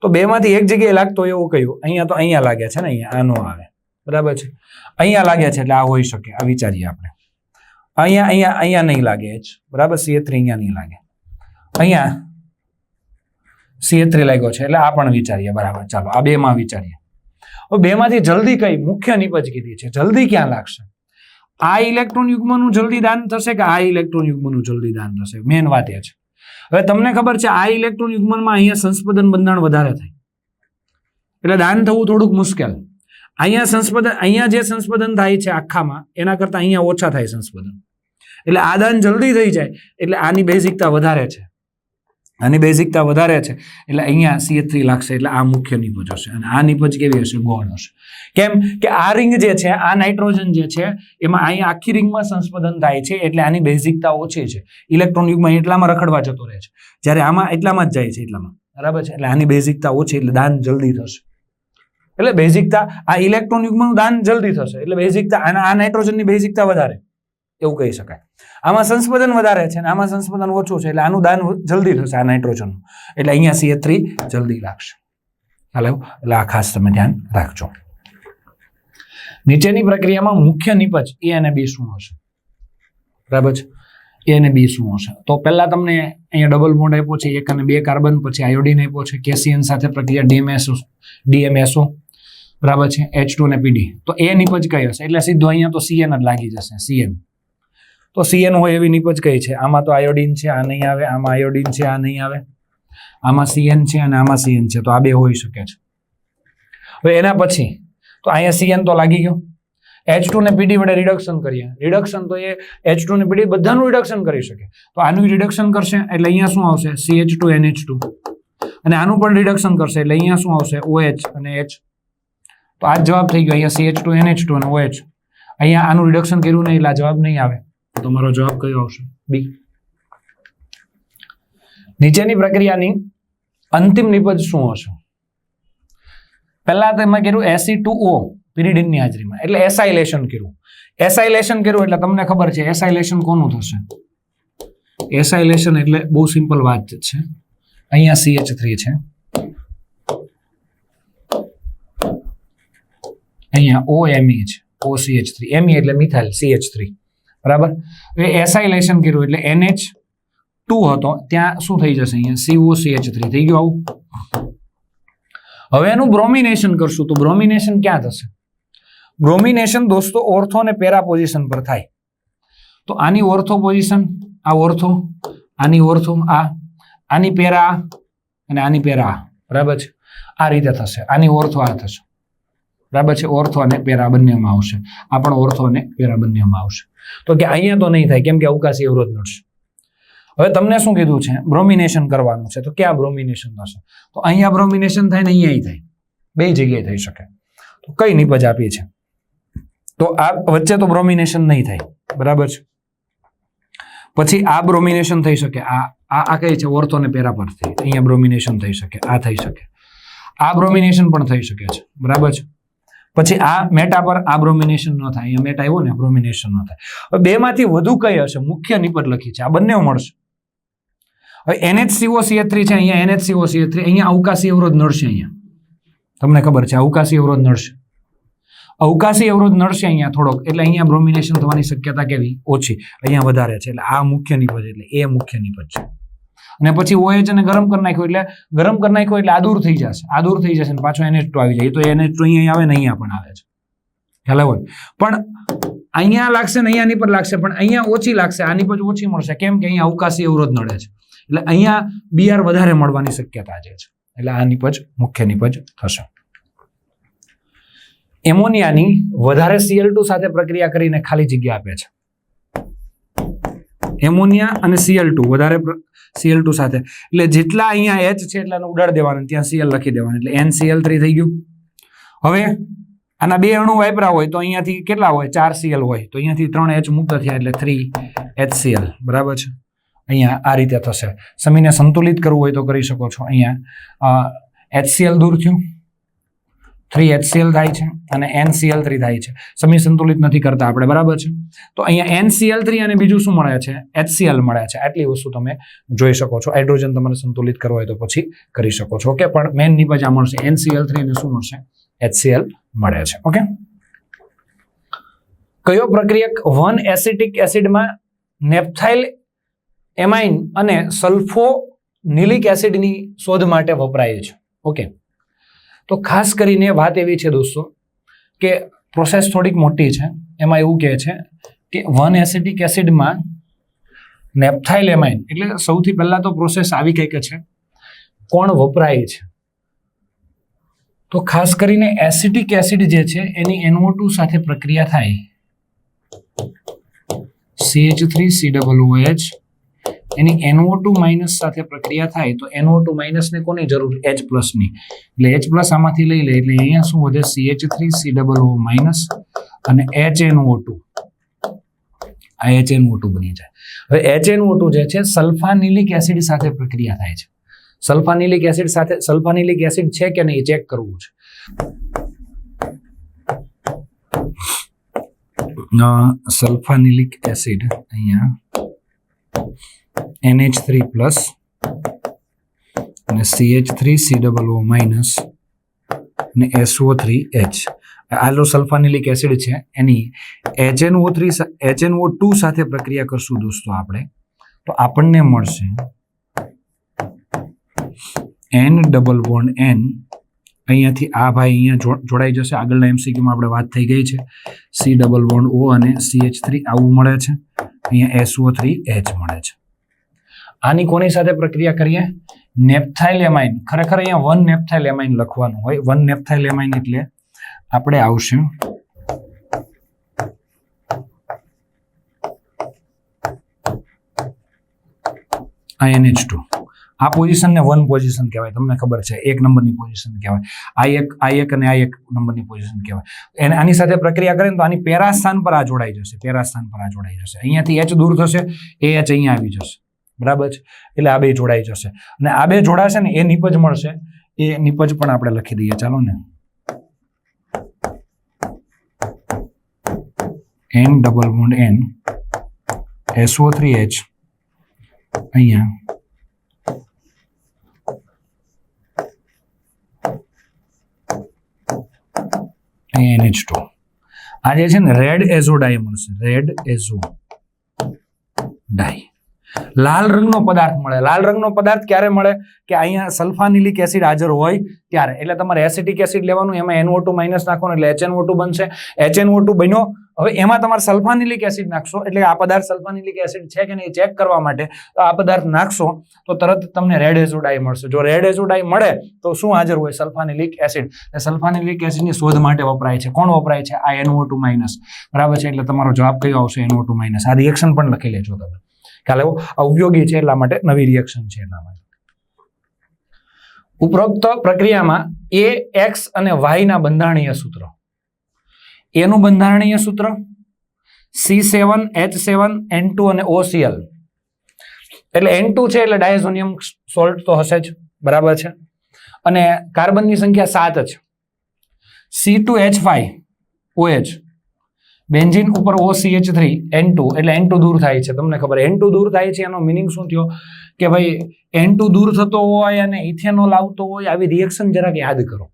તો બેમાંથી એક જગ્યાએ લાગતો એવું કયું? અહીંયા તો અહીંયા લાગે છે ને, અહીંયા આનો આવે, બરાબર છે. અહીંયા લાગે છે એટલે આ હોઈ શકે, આ વિચારીએ આપણે. અહીંયા અહીંયા અહીંયા નહીં લાગે H, બરાબર. CH3 અહીંયા નહીં લાગે, અહીંયા CH3 લાગ્યો છે એટલે આ પણ વિચારીએ, બરાબર. ચાલો આ બેમાં વિચારીએ. હવે બેમાંથી જલ્દી કઈ મુખ્ય નિપજ કીધી છે? જલ્દી ક્યાં લાગશે? આ ઇલેક્ટ્રોન યુગ્મનું જલ્દી દાન થશે કે આ ઇલેક્ટ્રોન યુગ્મનું જલ્દી દાન થશે? મેન વાત એ છે. હવે તમને ખબર છે આ ઇલેક્ટ્રોન યુગ્મનમાં અહીંયા સંસ્પદન બંધારણ વધારે થાય એટલે દાન થવું થોડુંક મુશ્કેલ. અહીંયા જે સંસ્પદન થાય છે આખામાં એના કરતા અહીંયા ઓછા થાય સંસ્પદન, એટલે આ દાન જલ્દી થઈ જાય એટલે આની બેઝિકતા વધારે છે, આની બેઝિકતા વધારે છે એટલે અહીંયા CH3 લાગશે. એટલે આ મુખ્ય નિપજ હશે અને આ નિપજ કેવી હશે? ગૌણ હશે. કેમ કે આ રિંગ જે છે, આ નાઇટ્રોજન જે છે એમાં અહીંયા આખી રિંગમાં સંસ્પદન થાય છે એટલે આની બેઝિકતા ઓછી છે. ઇલેક્ટ્રોન યુગમાં એટલામાં રખડવા જતો રહે છે, જ્યારે આમાં એટલામાં જ જાય છે, એટલામાં, બરાબર છે. એટલે આની બેઝિકતા ઓછી એટલે દાન જલ્દી થશે. એટલે બેઝિકતા આ ઇલેક્ટ્રોન યુગ્મનું દાન જલ્દી થશે એટલે બેઝિકતા આ નાઇટ્રોજનની બેઝિકતા વધારે એવું કહી શકાય. આમાં સંસ્પદન વધારે છે અને આમાં સંસ્પદન ઓછું છે એટલે આનું દાન જલ્દી થશે આ નાઇટ્રોજનનું, એટલે અહીંયા CH3 જલ્દી લાગશે. હાલો, એટલે આ ખાસ તમે ધ્યાન રાખજો. નીચેની પ્રક્રિયામાં મુખ્ય નિપજ A અને B શું હશે? બરાબર છે. A અને B શું હશે? તો પહેલા તમને અહીંયા ડબલ બોન્ડ આપ્યો છે, 1 અને 2 કાર્બન, પછી આયોડિન આપ્યો છે, કેસીએન સાથે પ્રક્રિયા DMSO, બરાબર છે, H2 અને PD. તો A નિપજ કઈ હશે? એટલે સીધો અહીંયા તો CN જ લાગી જશે, CN. તો CN હોય એવી નિપજ કઈ છે? આમાં તો આયોડિન છે, આ નહીં આવે, આમાં આયોડિન છે, આ નહીં આવે, આમાં CN છે અને આમાં CN છે, તો આ બે હોઈ શકે છે. હવે એના પછી તો અહીંયા CN તો લાગી ગયો. H2 ને PD વડે રિડક્શન કરીએ, રિડક્શન તો એ H2 ને PD બધાનું રિડક્શન કરી શકે. તો આનું રિડક્શન કરશે એટલે અહીંયા શું આવશે? CH2NH2. અને આનું પણ રિડક્શન કરશે એટલે અહીંયા શું આવશે? OH અને H. તો આ જવાબ થઈ ગયો. અહીંયા CH2 NH2 અને OH. અહીંયા આનું રિડક્શન કર્યું નહીં એટલે આ જવાબ નહીં આવે. તો તમારો જવાબ કયો આવશે? બી. નીચેની પ્રક્રિયાની અંતિમ નિપજ શું હશે? પહેલા તમે કર્યું Fe2O પિરિડિનની હાજરીમાં એટલે એસાઇલેશન કર્યું. એસાઇલેશન કર્યું એટલે તમને ખબર છે એસાઇલેશન કોનું થશે? એસાઇલેશન એટલે બહુ સિમ્પલ વાત છે. અહીંયા CH3 છે, અહીંયા OMe છે, OCH3. Me એટલે મિથાઇલ, CH3. બરાબર. હવે એસાઇલેશન કર્યું એટલે NH2 હતો ત્યાં શું થઈ જશે? અહીંયા COCH3 થઈ ગયું. આવું હવે એનું બ્રોમિનેશન કરશું તો બ્રોમિનેશન ક્યાં થશે? બ્રોમિનેશન દોસ્તો ઓર્થો અને પેરા પોઝિશન પર થાય. તો આની ઓર્થો પોઝિશન, આ ઓર્થો, આની ઓર્થો, આની પેરા અને આની પેરા. બરાબર છે. આ રીતે થશે. આની ઓર્થો આ થશે. બરાબર છે. ઓર્થો અને પેરા બંનેમાં આવશે. આ પણ ઓર્થો અને પેરા બંનેમાં આવશે. તો કે અહીંયા તો નહીં થાય કેમ કે અવકાશી અવરોધ નડશે. હવે તમને શું કીધું છે? બ્રોમિનેશન કરવાનું છે. તો ક્યાં બ્રોમિનેશન થશે? તો અહીંયા બ્રોમિનેશન થાય ને અહીંયા થાય, બે જગ્યાએ થઈ શકે. તો કઈ નિપજ આપી છે? તો આ વચ્ચે તો બ્રોમિનેશન નહીં થાય. બરાબર છે. પછી આ બ્રોમિનેશન થઈ શકે. આ કઈ છે? ઓર્થો અને પેરા પરથી અહીંયા બ્રોમિનેશન થઈ શકે. આ થઈ શકે. આ બ્રોમિનેશન પણ થઈ શકે છે. બરાબર છે. પછી આ મેટા પર આ બ્રોમિનેશન ન થાય. અહીંયા મેટા આવ્યો ને, બ્રોમિનેશન ન થાય. હવે બેમાંથી વધુ કઈ હશે? મુખ્ય નિપજ લખી છે. આ બંને મળશે. હવે NHCOCH3 છે, અહીંયા NHCOCH3, અહીંયા અવકાશી અવરોધ નડશે. અહીંયા તમને ખબર છે અવકાશી અવરોધ નડશે. અવકાશી અવરોધ નડશે અહીંયા થોડોક, એટલે અહીંયા બ્રોમિનેશન થવાની શક્યતા કેવી? ઓછી. અહીંયા વધારે છે. એટલે આ મુખ્ય નિપજ, એટલે એ મુખ્ય નિપજ છે. અને પછી OH અને ગરમ કરી નાખ્યો એટલે આ દૂર થઈ જશે. આ દૂર થઈ જશે અને પાછો NH2 આવી જાય. તો NH2 અહીંયા આવે ને અહીંયા પણ આવે છે. ખ્યાલ આવ્યો? પણ અહીંયા લાગશે ને અહીંયા નિપજ લાગશે, પણ અહીંયા ઓછી લાગશે. આ નિપજ ઓછી મળશે. કેમ કે અહીંયા અવકાશી અવરોધ નડે છે. એટલે અહીંયા BR વધારે મળવાની શક્યતા છે. એટલે આ નિપજ મુખ્ય નિપજ થશે. એમોનિયાની વધારે Cl2 સાથે પ્રક્રિયા કરીને ખાલી જગ્યા આપે છે. એમોનિયા અને Cl2 વધારે Cl2 સાથે એટલે જેટલા અહીંયા H છે એટલાને ઉડાડી દેવાના, ત્યાં Cl લખી દેવાના એટલે NCl3 થઈ ગયું. હવે આના બે અણુ વાપરા હોય તો અહીંયાથી કેટલા હોય? 4 Cl હોય તો અહીંયાથી 3 H મુક્ત થયા એટલે 3 HCl. બરાબર છે. અહીંયા આ રીતે થશે. સમીને સંતુલિત કરવું હોય તો કરી શકો છો. અહીંયા HCl દૂર થયું, 3 HCl થાય છે અને NCl3 થાય છે. સમી સંતુલિત નથી કરતા આપણે. બરાબર છે. તો અહીંયા NCl3 અને બીજું શું મળે છે? HCl મળે છે. આટલી વસ્તુ તમે જોઈ શકો છો. હાઇડ્રોજન તમારે સંતુલિત કરવો હોય તો પછી કરી શકો છો. ઓકે. પણ મેઇન નિપજ આ મળશે NCl3 અને શું મળશે? HCl મળે છે. ઓકે. કયો પ્રક્રિયક 1 એસિટિક એસિડમાં નેપ્થાઇલ એમાઇન અને સલ્ફોનિલિક એસિડની શોધ માટે વપરાય છે? ઓકે. તો ખાસ કરીને વાત એવી છે દોસ્તો કે પ્રોસેસ થોડીક મોટી છે. એમાં એવું કહે છે કે 1 એસિટિક એસિડમાં નેપ્થાઇલ એમાઇન એટલે સૌથી પહેલા તો પ્રોસેસ આવી કંઈક છે. કોણ વપરાય છે? તો ખાસ કરીને એસિટિક એસિડ જે છે એની NO2 સાથે પ્રક્રિયા થાય. CH3COOH એની NO2 માઇનસ સાથે પ્રક્રિયા થાય તો NO2 માઇનસ ને કોની જરૂર? H પ્લસ ની. એટલે H પ્લસ આમાંથી લઈ લે એટલે અહીંયા શું વધે? CH3COO માઇનસ અને HNO2. આ HNO2 બની જાય. હવે HNO2 જે છે સલ્ફાનિલિક એસિડ સાથે પ્રક્રિયા થાય છે. સલ્ફાનિલિક એસિડ સાથે સલ્ફાનિલિક એસિડ છે કે નહીં ચેક કરવું છે. સલ્ફાનિલિક એસિડ અહીંયા NH3 પ્લસ અને CH3COO માઇનસ અને SO3H. આલો સલ્ફાનિલિક એસિડ છે એની HNO2 સાથે પ્રક્રિયા કરશું દોસ્તો આપણે તો આપણને મળશે N ડબલ બોન્ડ N. અહીંયાથી આ ભાઈ અહીંયા જોડાઈ જશે. આગળના MCQમાં આપણે વાત થઈ ગઈ છે. C ડબલ બોન્ડ O અને CH3 આવું મળે છે. અહીંયા SO3H મળે છે. આની કોની સાથે પ્રક્રિયા કરીએ? નેપ્થાઇલ એમાઇન. ખરેખર અહીંયા 1 નેપ્થાઇલ એમાઇન લખવાનું હોય. 1 નેપ્થાઇલ એમાઇન એટલે આપણે આવશે NH2. આ પોઝિશનને 1 પોઝિશન કહેવાય, તમને ખબર છે, 1 નંબરની પોઝિશન કહેવાય. આ એક અને આ 1 નંબરની પોઝિશન કહેવાય. એને આની સાથે પ્રક્રિયા કરે તો આની પેરા સ્થાન પર આ જોડાઈ જશે, પેરા સ્થાન પર આ જોડાઈ જશે. અહીંયાથી H દૂર થશે, એ H અહીંયા આવી જશે, બરાબર છે. એટલે આ બે જોડાઈ જશે અને આ બે જોડાશે ને એ નિપજ મળશે. એ નિપજ પણ આપણે લખી દઈએ, ચાલો ને. N double bond N SO3H અહીંયા NH2. આ જે છે ને રેડ એઝો ડાઈ મળશે, રેડ એઝો ડાઈ. લાલ રંગનો પદાર્થ મળે. લાલ રંગનો પદાર્થ ક્યારે મળે? કે અહીંયા સલ્ફાનિલિક એસિડ હાજર હોય ત્યારે. એટલે તમારે એસિટિક એસિડ લેવાનું, એમાં NO2 માઇનસ નાખવાનું એટલે HNO2 બનશે. HNO2 બન્યો, હવે એમાં તમારે સલ્ફાનિલિક એસિડ નાખશો એટલે આ પદાર્થ સલ્ફાનિલિક એસિડ છે કે નહીં ચેક કરવા માટે આ પદાર્થ નાખશો તો તરત તમને રેડ એઝો ડાઈ મળશે. જો રેડ એઝો ડાઈ મળે તો શું હાજર હોય? સલ્ફાનિલિક એસિડ. સલ્ફાનિલિક એસિડની શોધ માટે વપરાય છે. કોણ વપરાય છે? આ NO2 માઇનસ, બરાબર છે. એટલે તમારો જવાબ કયો આવશે? NO2 minus. આ રિએક્શન પણ લખી લેજો તમે, ખ્યાલ આવ્યો? આ ઉપયોગી છે એટલા માટે, નવી રિએક્શન છે એટલા માટે. ઉપરોક્ત પ્રક્રિયામાં A, X અને Y ના બંધારણીય સૂત્ર. A નું બંધારણીય સૂત્ર C7H7N2 અને OCl. એટલે N2 છે એટલે ડાયઝોનિયમ સોલ્ટ તો હશે જ, બરાબર છે. અને કાર્બનની સંખ્યા 7 છે. C2H5OH, બેન્ઝીન ઉપર OCH3N2 એટલે N2 દૂર થાય છે. તમને ખબર N2 દૂર થાય છે એનો મિનિંગ શું થયો? કે ભાઈ N2 દૂર થતો હોય અને ઇથેનોલ આવતો હોય, આવી રિએક્શન જરાક યાદ કરો.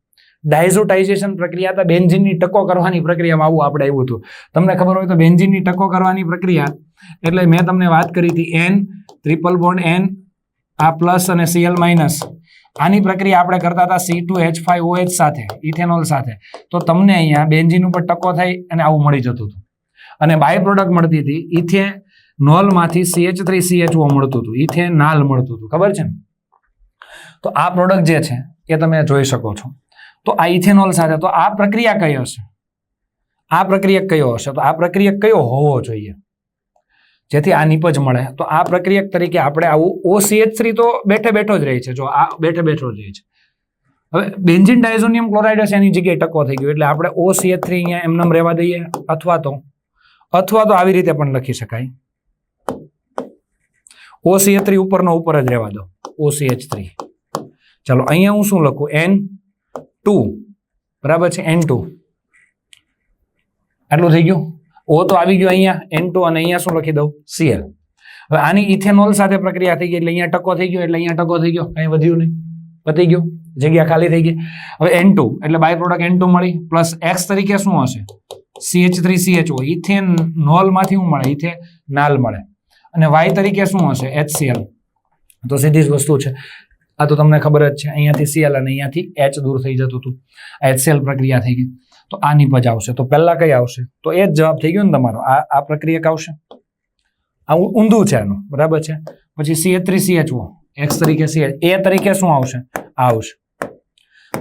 ડાયઝોટાઇઝેશન પ્રક્રિયા હતા, બેન્ઝીનની ટકો કરવાની પ્રક્રિયામાં આવું આપણે આવ્યું હતું. તમને ખબર હોય તો બેન્ઝીનની ટકો કરવાની પ્રક્રિયા એટલે મેં તમને વાત કરી હતી N ટ્રિપલ બોન્ડ N આ પ્લસ અને Cl માઇનસ. આની પ્રક્રિયા આપણે કરતા હતા C2H5OH સાથે, ઇથેનોલ સાથે. તો તમને અહીંયા બેન્ઝીન ઉપર ટકો થઈ અને આવું મળી જતું હતું. અને બાય પ્રોડક્ટ મળતી હતી ઇથેનોલમાંથી CH3CHO મળતું હતું, ઇથેનાલ મળતું હતું, ખબર છે ને? તો આ પ્રોડક્ટ જે છે એ તમે જોઈ શકો છો. તો આ ઇથેનોલ સાથે, તો આ પ્રક્રિયા કઈ હશે? આ પ્રક્રિયક કયો હશે? તો આ પ્રક્રિયક કયો હોવો જોઈએ જેથી આ નિપજ મળે? તો આ પ્રક્રિયક તરીકે આપણે આવું OCH3 તો બેઠે બેઠો જ રહે છે. જો આ બેઠે બેઠો જ રહે છે. હવે બેન્ઝીન ડાયઝોનિયમ ક્લોરાઇડ હશે એની જગ્યાએ ટકો થઈ ગયો એટલે આપણે OCH3 અહીંયા એમનેમ રહેવા દઈએ, અથવા તો આવી રીતે પણ લખી શકાય, OCH3 ઉપરનો ઉપર જ રહેવા દો, OCH3. ચાલો અહીંયા હું શું લખું? N2, બરાબર છે, N2 આટલું થઈ ગયું. O તો આવી ગયો અહીંયા N2 અને અહીંયા શું લખી દઉં? Cl. હવે આની ઇથેનોલ સાથે પ્રક્રિયા થઈ ગઈ એટલે અહીંયા ટકો થઈ ગયો, એટલે અહીંયા ટકો થઈ ગયો, કંઈ વધ્યું નહીં, પતી ગયું, જગ્યા ખાલી થઈ ગઈ. હવે N2 એટલે બાય પ્રોડક્ટ N2 મળી, પ્લસ X તરીકે શું હશે? CH3CHO, ઇથેનોલમાંથી શું મળે? ઇથેનાલ મળે. અને Y તરીકે શું હશે? HCl. તો સીધી જ વસ્તુ છે, આ તો તમને ખબર જ છે. અહીંયાથી Cl અને અહીંયાથી H દૂર થઈ જતું હતું, HCl પ્રક્રિયા થઈ ગઈ. તો આ નિપજ આવશે. તો પહેલા કઈ આવશે? તો એ જ જવાબ થઈ ગયો ને તમારો. આ પ્રક્રિયક આવશે, આ ઊંધું છે એનું, બરાબર છે. પછી CH3CHO, X તરીકે Cl, A તરીકે શું આવશે? આ આવશે.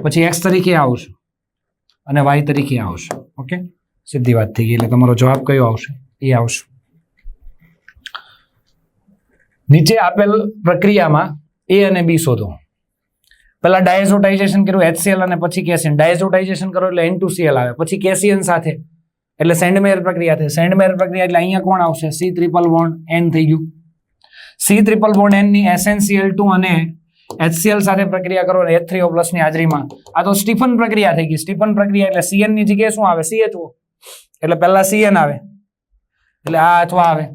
પછી X તરીકે આવશે અને Y તરીકે આવશે. ઓકે, સીધી વાત થઈ ગઈ. એટલે તમારો જવાબ કયો આવશે? એ આવશે. નીચે આપેલ પ્રક્રિયામાં A અને B શોધો. પહેલા ડાયઝોટાઇઝેશન કર્યું HCl અને પછી કેસિયન. ડાયઝોટાઇઝેશન કરો એટલે N2Cl આવે, પછી કેસિયન સાથે એટલે સેન્ડમેયર પ્રક્રિયા થઈ. સેન્ડમેયર પ્રક્રિયા એટલે અહીંયા કોણ આવશે? C ટ્રિપલ બોન્ડ N થઈ ગયું. C ટ્રિપલ બોન્ડ N ની SnCl2 અને HCl સાથે પ્રક્રિયા કરો H3O+ ની હાજરીમાં. આ તો સ્ટીફન પ્રક્રિયા થઈ ગઈ. સ્ટીફન પ્રક્રિયા એટલે Cn ની જગ્યાએ શું આવે? CHO. એટલે પહેલા Cn આવે એટલે આ અથવા આવે,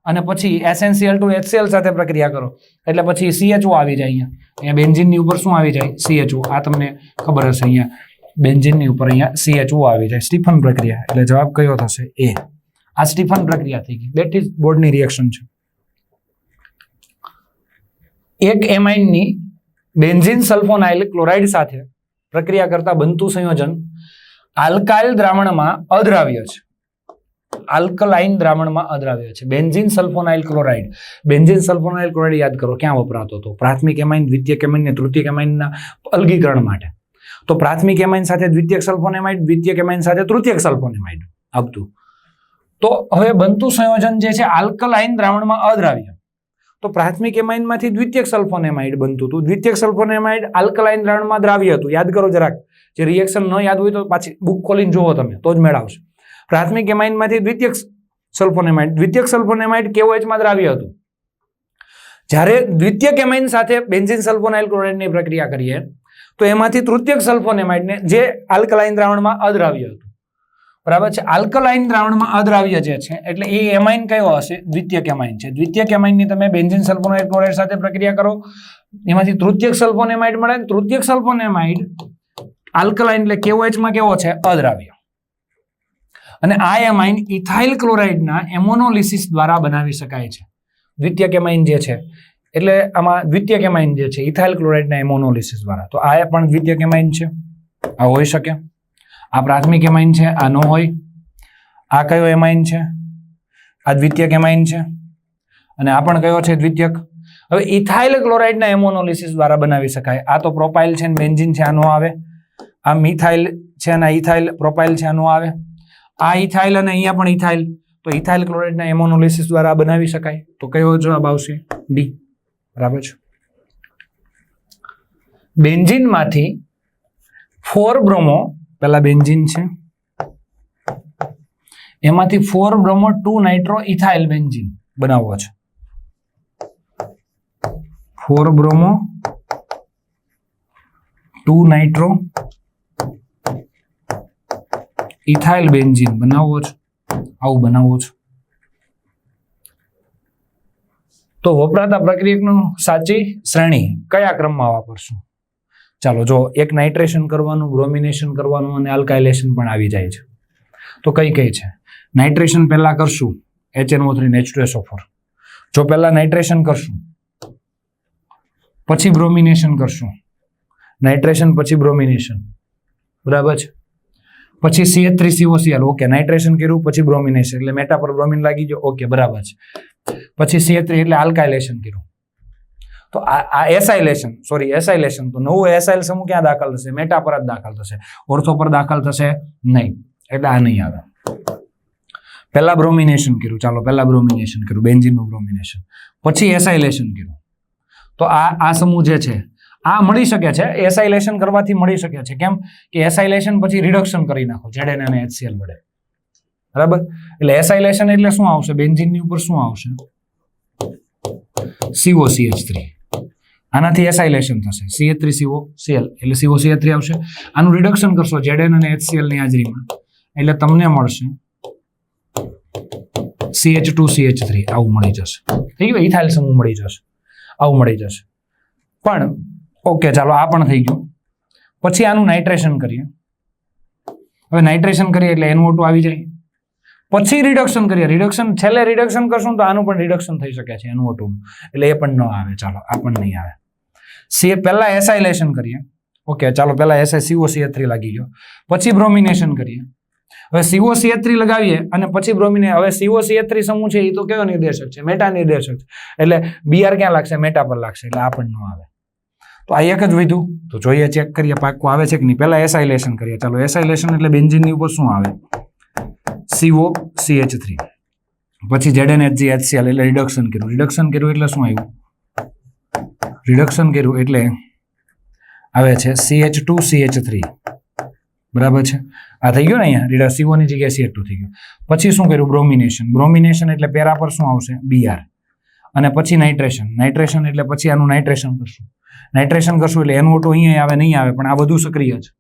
અને પછી SnCl2 HCl સાથે પ્રક્રિયા કરો એટલે પછી CHO આવી જાય. અહીંયા બેન્ઝીનની ઉપર શું આવી જાય? CHO. આ તમને ખબર હશે, અહીંયા બેન્ઝીનની ઉપર અહીંયા CHO આવી જાય. સ્ટીફન પ્રક્રિયા એટલે જવાબ કયો થશે? A. આ સ્ટીફન પ્રક્રિયા થઈ ગઈ. બેઠી જ બોર્ડની રિએક્શન છે. એક એમાઇનની બેન્ઝીન સલ્ફોનાઇલ ક્લોરાઇડ સાથે પ્રક્રિયા કરતા બનતું સંયોજન આલ્કાઇલ દ્રાવણમાં અદ્રાવ્ય છે. આલ્કલાઇન દ્રાવણમાં અદ્રાવ્ય છે. Benzene sulphonyl chloride. Benzene sulphonyl chloride યાદ કરો ક્યાં વપરાતો હતો? પ્રાથમિક એમાઇન, દ્વિતીયક એમાઇન ને તૃતીયક એમાઇનના અલગીકરણ માટે. તો પ્રાથમિક એમાઇન સાથે દ્વિતીયક સલ્ફોનેમાઇડ, દ્વિતીયક એમાઇન સાથે તૃતીયક સલ્ફોનેમાઇડ આવતું. તો હવે બનતું સંયોજન જે છે આલ્કલાઇન દ્રાવણમાં અદ્રાવ્ય. તો પ્રાથમિક એમાઇનમાંથી દ્વિતીયક સલ્ફોનેમાઇડ બનતું હતું. દ્વિતીયક સલ્ફોનેમાઇડ આલ્કલાઇન દ્રાવણમાં દ્રાવ્ય હતું. યાદ કરો જરાક, જે રિએક્શન ન યાદ હોય તો પાછી બુક ખોલીને જોવો તમે તો જ મેળ આવશે. પ્રાથમિક એમાઇનમાંથી દ્વિતીયક સલ્ફોનેમાઇડ KOH માં દ્રાવ્ય હતું. જ્યારે દ્વિતીયક એમાઇન સાથે બેન્ઝીન સલ્ફોનાઇલ ક્લોરાઇડની પ્રક્રિયા કરીએ તો એમાંથી તૃતીયક સલ્ફોનેમાઇડને જે આલ્કલાઇન દ્રાવણમાં અદ્રાવ્ય હતું, બરાબર છે. આલ્કલાઇન દ્રાવણમાં અદ્રાવ્ય જે છે એટલે એ એમાઇન કયો હશે? દ્વિતીયક એમાઇન છે. દ્વિતીયક એમાઇનની તમે બેન્ઝીન સલ્ફોનાઇલ ક્લોરાઇડ સાથે પ્રક્રિયા કરો, એમાંથી તૃતીયક સલ્ફોનેમાઇડ મળે. તૃતીયક સલ્ફોનેમાઇડ આલ્કલાઇન એટલે KOH માં કેવો છે? અદ્રાવ્ય. અને આ એમાઇન ઇથાઇલ ક્લોરાઇડના એમોનોલિસિસ દ્વારા બનાવી શકાય છે. દ્વિતીયક એમાઇન જે છે એટલે આમાં દ્વિતીયક એમાઇન જે છે ઇથાઇલ ક્લોરાઇડના એમોનોલિસિસ દ્વારા. તો આ પણ દ્વિતીયક એમાઇન છે, આ હોઈ શકે. આ પ્રાથમિક એમાઇન છે, આ ન હોય. આ કયો એમાઇન છે? આ દ્વિતીયક એમાઇન છે. અને આ પણ કયો છે? દ્વિતીયક. હવે ઇથાઇલ ક્લોરાઇડના એમોનોલિસિસ દ્વારા બનાવી શકાય. આ તો પ્રોપાઇલ છે ને બેન્ઝીન છે, આ નો આવે. આ મિથાઇલ છે અને ઇથાઇલ પ્રોપાઇલ છે, આ નો આવે. આ ઇથાઇલ અને અહીંયા પણ ઇથાઇલ, તો ઇથાઇલ ક્લોરાઇડના એમોનોલિસિસ દ્વારા બનાવી શકાય. તો કયો જવાબ આવશે? ડી. બરાબર છે. બેન્ઝીનમાંથી 4 બ્રોમો, પેલા બેન્ઝીન છે, એમાંથી 4 બ્રોમો 2 નાઇટ્રો ઇથાઇલ બેન્ઝીન બનાવવો છે. 4 બ્રોમો 2 નાઇટ્રો ઇથાઇલ બેન્ઝીન બનાવવો છે. આવું બનાવવું છે. તો વપરાતા પ્રક્રિયકનું સાચી શ્રેણી કયા ક્રમમાં વાપરશું? ચાલો જો, એક નાઇટ્રેશન કરવાનું, બ્રોમિનેશન કરવાનું અને આલ્કાઇલેશન પણ આવી જાય છે. તો કઈ કઈ છે? નાઇટ્રેશન પહેલા કરશું HNO3 H2SO4. જો પહેલા નાઇટ્રેશન કરશું પછી બ્રોમિનેશન કરશું, નાઇટ્રેશન પછી બ્રોમિનેશન, બરાબર છે. પછી CH3COCl, ઓકે. નાઇટ્રેશન કર્યું પછી બ્રોમિનેશન એટલે મેટા પર બ્રોમિન લાગી ગયો, ઓકે, બરાબર છે. પછી CH3 એટલે આલ્કાઇલેશન કર્યું. તો આ એસાઇલેશન, તો નવું એસાઇલ સમૂહ ક્યાં દાખલ થશે? મેટા પર જ દાખલ થશે, ઓર્થો પર દાખલ થશે નહીં, એટલે આ નહીં આવે. પહેલા બ્રોમિનેશન કર્યું, ચાલો પહેલા બ્રોમિનેશન કર્યું, બેન્ઝીનનું બ્રોમિનેશન, પછી એસાઇલેશન કર્યું. તો આ સમૂહ જે છે આ મળી શકે છે, એસાઇલેશન કરવાથી મળી શકે છે. કેમ કે એસાઇલેશન પછી રિડક્શન કરી નાખો, ZN અને HCl વડે, બરાબર. એટલે એસાઇલેશન એટલે શું આવશે? બેન્ઝીનની ઉપર શું આવશે? COCH3. આનાથી એસાઇલેશન થશે, CH3COCl એટલે COCH3 આવશે. આનું રિડક્શન કરશો ZN અને HCl ની હાજરીમાં એટલે તમને મળશે CH2CH3. આવું મળી જશે. થઈ ગયું, ઇથાઇલ સમૂહ મળી જશે, આવું મળી જશે. પણ ઓકે, ચાલો આ પણ થઈ ગયું. પછી આનું નાઇટ્રેશન કરીએ. હવે નાઇટ્રેશન કરીએ એટલે NO2 આવી જાય. પછી રિડક્શન કરીએ, છેલ્લે રિડક્શન કરશું તો આનું પણ રિડક્શન થઈ શકે છે NO2 નું, એટલે એ પણ ન આવે. ચાલો આ પણ નહીં આવે. પહેલા એસાઇલેશન કરીએ, ઓકે, ચાલો પહેલા COCH3 લાગી ગયો, પછી બ્રોમિનેશન કરીએ. હવે COCH3 લગાવીએ અને પછી હવે COCH3 સમૂહ છે એ તો કયો નિર્દેશક છે? મેટા નિર્દેશક છે. એટલે BR ક્યાં લાગશે? મેટા પર લાગશે, એટલે આ પણ ન આવે. તો આ એક જ વધ્યું. તો જોઈએ, ચેક કરીએ પાક્કું આવે છે કે નહીં. પહેલા એસાઇલેશન કરીએ. ચાલો એસાઇલેશન એટલે બેન્ઝીનની ઉપર શું આવે? COCH3. પછી ZnHgHCl એટલે રિડક્શન કર્યું એટલે શું આવ્યું? રિડક્શન કર્યું એટલે આવે છે CH2CH3, બરાબર છે. આ થઈ ગયું ને, અહીંયા CO ની જગ્યાએ CH2 થઈ ગયું. પછી શું કર્યું? બ્રોમિનેશન એટલે પેરા પર શું આવશે? BR. અને પછી નાઇટ્રેશન એટલે પછી આનું નાઇટ્રેશન કરશું એટલે NO2 અહીંયા આવે નહીં આવે, પણ આ બધું સક્રિય છે,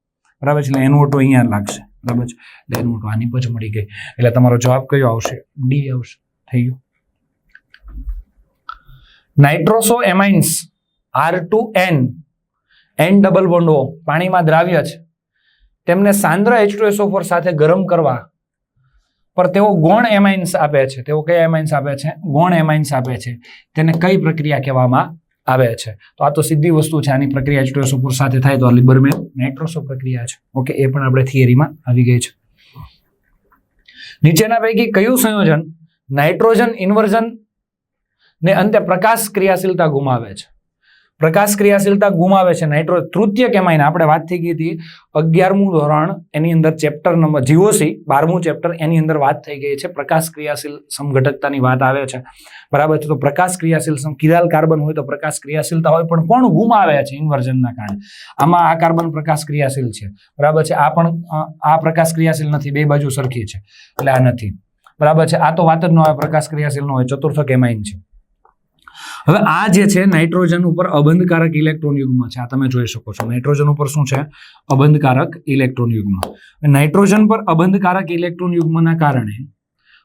બરાબર છે. એટલે NO2 અહીંયા લાગશે, બરાબર છે. એટલે NO2 આની પછી મળી ગઈ. એટલે તમારો જવાબ કયો આવશે? ડી આવશે. થઈ ગયું. Nitroso amines R2N double bond O પાણીમાં દ્રાવ્ય છે, તેમને સાંદ્ર H2SO4 સાથે ગરમ કરવા પર તેઓ ગૌણ એમાઇન્સ આપે છે. તેઓ કયા એમાઇન્સ આપે છે? ગૌણ એમાઇન્સ આપે છે. તેને કઈ પ્રક્રિયા કહેવામાં આવે છે? તો આ તો સીધી વસ્તુ છે. આની પ્રક્રિયા H2SO4 સાથે થાય તો આ લિબરમેન નાઇટ્રોસો પ્રક્રિયા છે. ઓકે, એ પણ આપણે થિયરીમાં આવી ગઈ છે. નીચેના પૈકી કયું સંયોજન નાઇટ્રોજન ઇન્વર્ઝન ને અંતે પ્રકાશ ક્રિયાશીલતા ગુમાવે છે? પ્રકાશ ક્રિયાશીલતા ગુમાવે છે તૃતીય કેમાઇન. આપણે વાત થઈ ગઈ હતી 11મું ધોરણ એની અંદર ચેપ્ટર નંબર જીઓસી 12મું ચેપ્ટર એની અંદર વાત થઈ ગઈ છે, પ્રકાશ ક્રિયાશીલ સમઘટકતાની વાત આવે છે, બરાબર છે. તો પ્રકાશ ક્રિયાશીલ કિરાલ કાર્બન હોય તો પ્રકાશ ક્રિયાશીલતા હોય, પણ કોણ ગુમાવે છે ઇન્વર્ઝનના કારણે? આમાં આ કાર્બન પ્રકાશ ક્રિયાશીલ છે, બરાબર છે. આ પણ આ પ્રકાશ ક્રિયાશીલ નથી, બે બાજુ સરખી છે એટલે આ નથી, બરાબર છે. આ તો વાત જ ન આવે, પ્રકાશ ક્રિયાશીલ ન હોય, ચતુર્થ કેમાઇન છે. હવે આ જે છે નાઇટ્રોજન ઉપર અબંધકારક ઇલેક્ટ્રોન યુગ્મ છે, આ તમે જોઈ શકો છો. નાઇટ્રોજન ઉપર શું છે? અબંધકારક ઇલેક્ટ્રોન યુગ્મ. નાઇટ્રોજન પર અબંધકારક ઇલેક્ટ્રોન યુગ્મના કારણે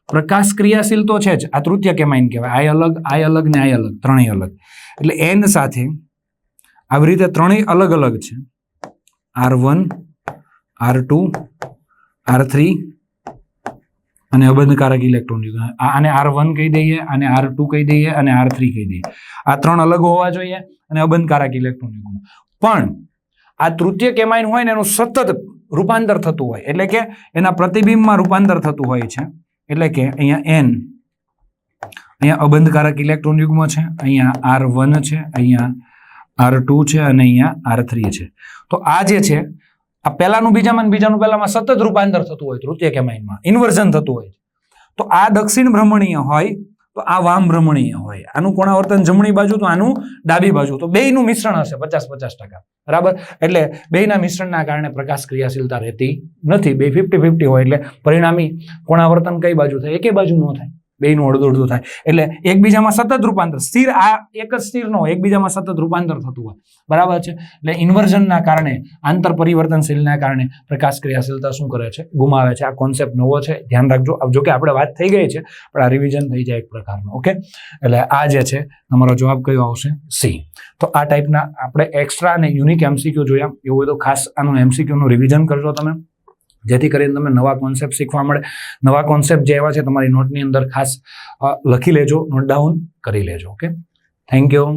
પ્રકાશ ક્રિયાશીલ તો છે જ, આ તૃતીય કેમાઇન કહેવાય. આય અલગ ને આય અલગ, ત્રણેય અલગ. એટલે એન સાથે આવી રીતે ત્રણેય અલગ અલગ છે. R1, R2, R3 અને અબંધકારક ઇલેક્ટ્રોન યુગ્મ. આને R1 કહી દઈએ, આને R2 કહી દઈએ અને R3 કહી દઈએ. આ ત્રણ અલગ હોવા જોઈએ અને અબંધકારક ઇલેક્ટ્રોન યુગ્મ. પણ આ તૃતીય કેમાઇન હોય ને એનું સતત રૂપાંતર થતું હોય, એટલે કે એના પ્રતિબિંબમાં રૂપાંતર થતું હોય છે. એટલે કે અહીંયા N, અહીંયા અબંધકારક ઇલેક્ટ્રોન યુગ્મ છે, અહીંયા R1 છે, અહીંયા R2 છે અને અહીંયા R3 છે. તો આ જે છે આ પહેલાનું બીજામાં બીજાનું પહેલામાં સતત રૂપાંતર થતું હોય તૃતીય કેમાઇનમાં, ઇન્વર્ઝન થતું હોય. તો આ દક્ષિણ ભ્રમણીય હોય તો આ વામ ભ્રમણીય હોય. આનું કોણાવર્તન જમણી બાજુ તો આનું ડાબી બાજુ, તો બેયનું મિશ્રણ હશે 50-50%, બરાબર. એટલે બેયના મિશ્રણના કારણે પ્રકાશ ક્રિયાશીલતા રહેતી નથી. બે 50-50 હોય એટલે પરિણામી કોણાવર્તન કઈ બાજુ થાય? એકે બાજુ ન થાય, બેયનું અડધું થાય. એટલે એકબીજામાં સતત રૂપાંતર, સ્થિર આ એક જ સ્થિર ન હોય, એકબીજામાં સતત રૂપાંતર થતું હોય, બરાબર છે. એટલે ઇન્વર્ઝનના કારણે, આંતર પરિવર્તનશીલના કારણે પ્રકાશ ક્રિયાશીલતા શું કરે છે? ગુમાવે છે. આ કોન્સેપ્ટ નવો છે, ધ્યાન રાખજો. જો કે આપણે વાત થઈ ગઈ છે પણ આ રિવિઝન થઈ જાય એક પ્રકારનું. ઓકે, એટલે આ જે છે તમારો જવાબ કયો આવશે? સી. તો આ ટાઈપના આપણે એક્સ્ટ્રા અને યુનિક એમસીક્યુ જોયા. એવું હોય તો ખાસ આનું એમસીક્યુનું રિવિઝન કરજો તમે, જેથી કરીને તમને નવા કોન્સેપ્ટ શીખવા મળે. નવા કોન્સેપ્ટ જે એવા છે તમારી નોટની અંદર ખાસ લખી લેજો, નોટ ડાઉન કરી લેજો. Okay, thank you.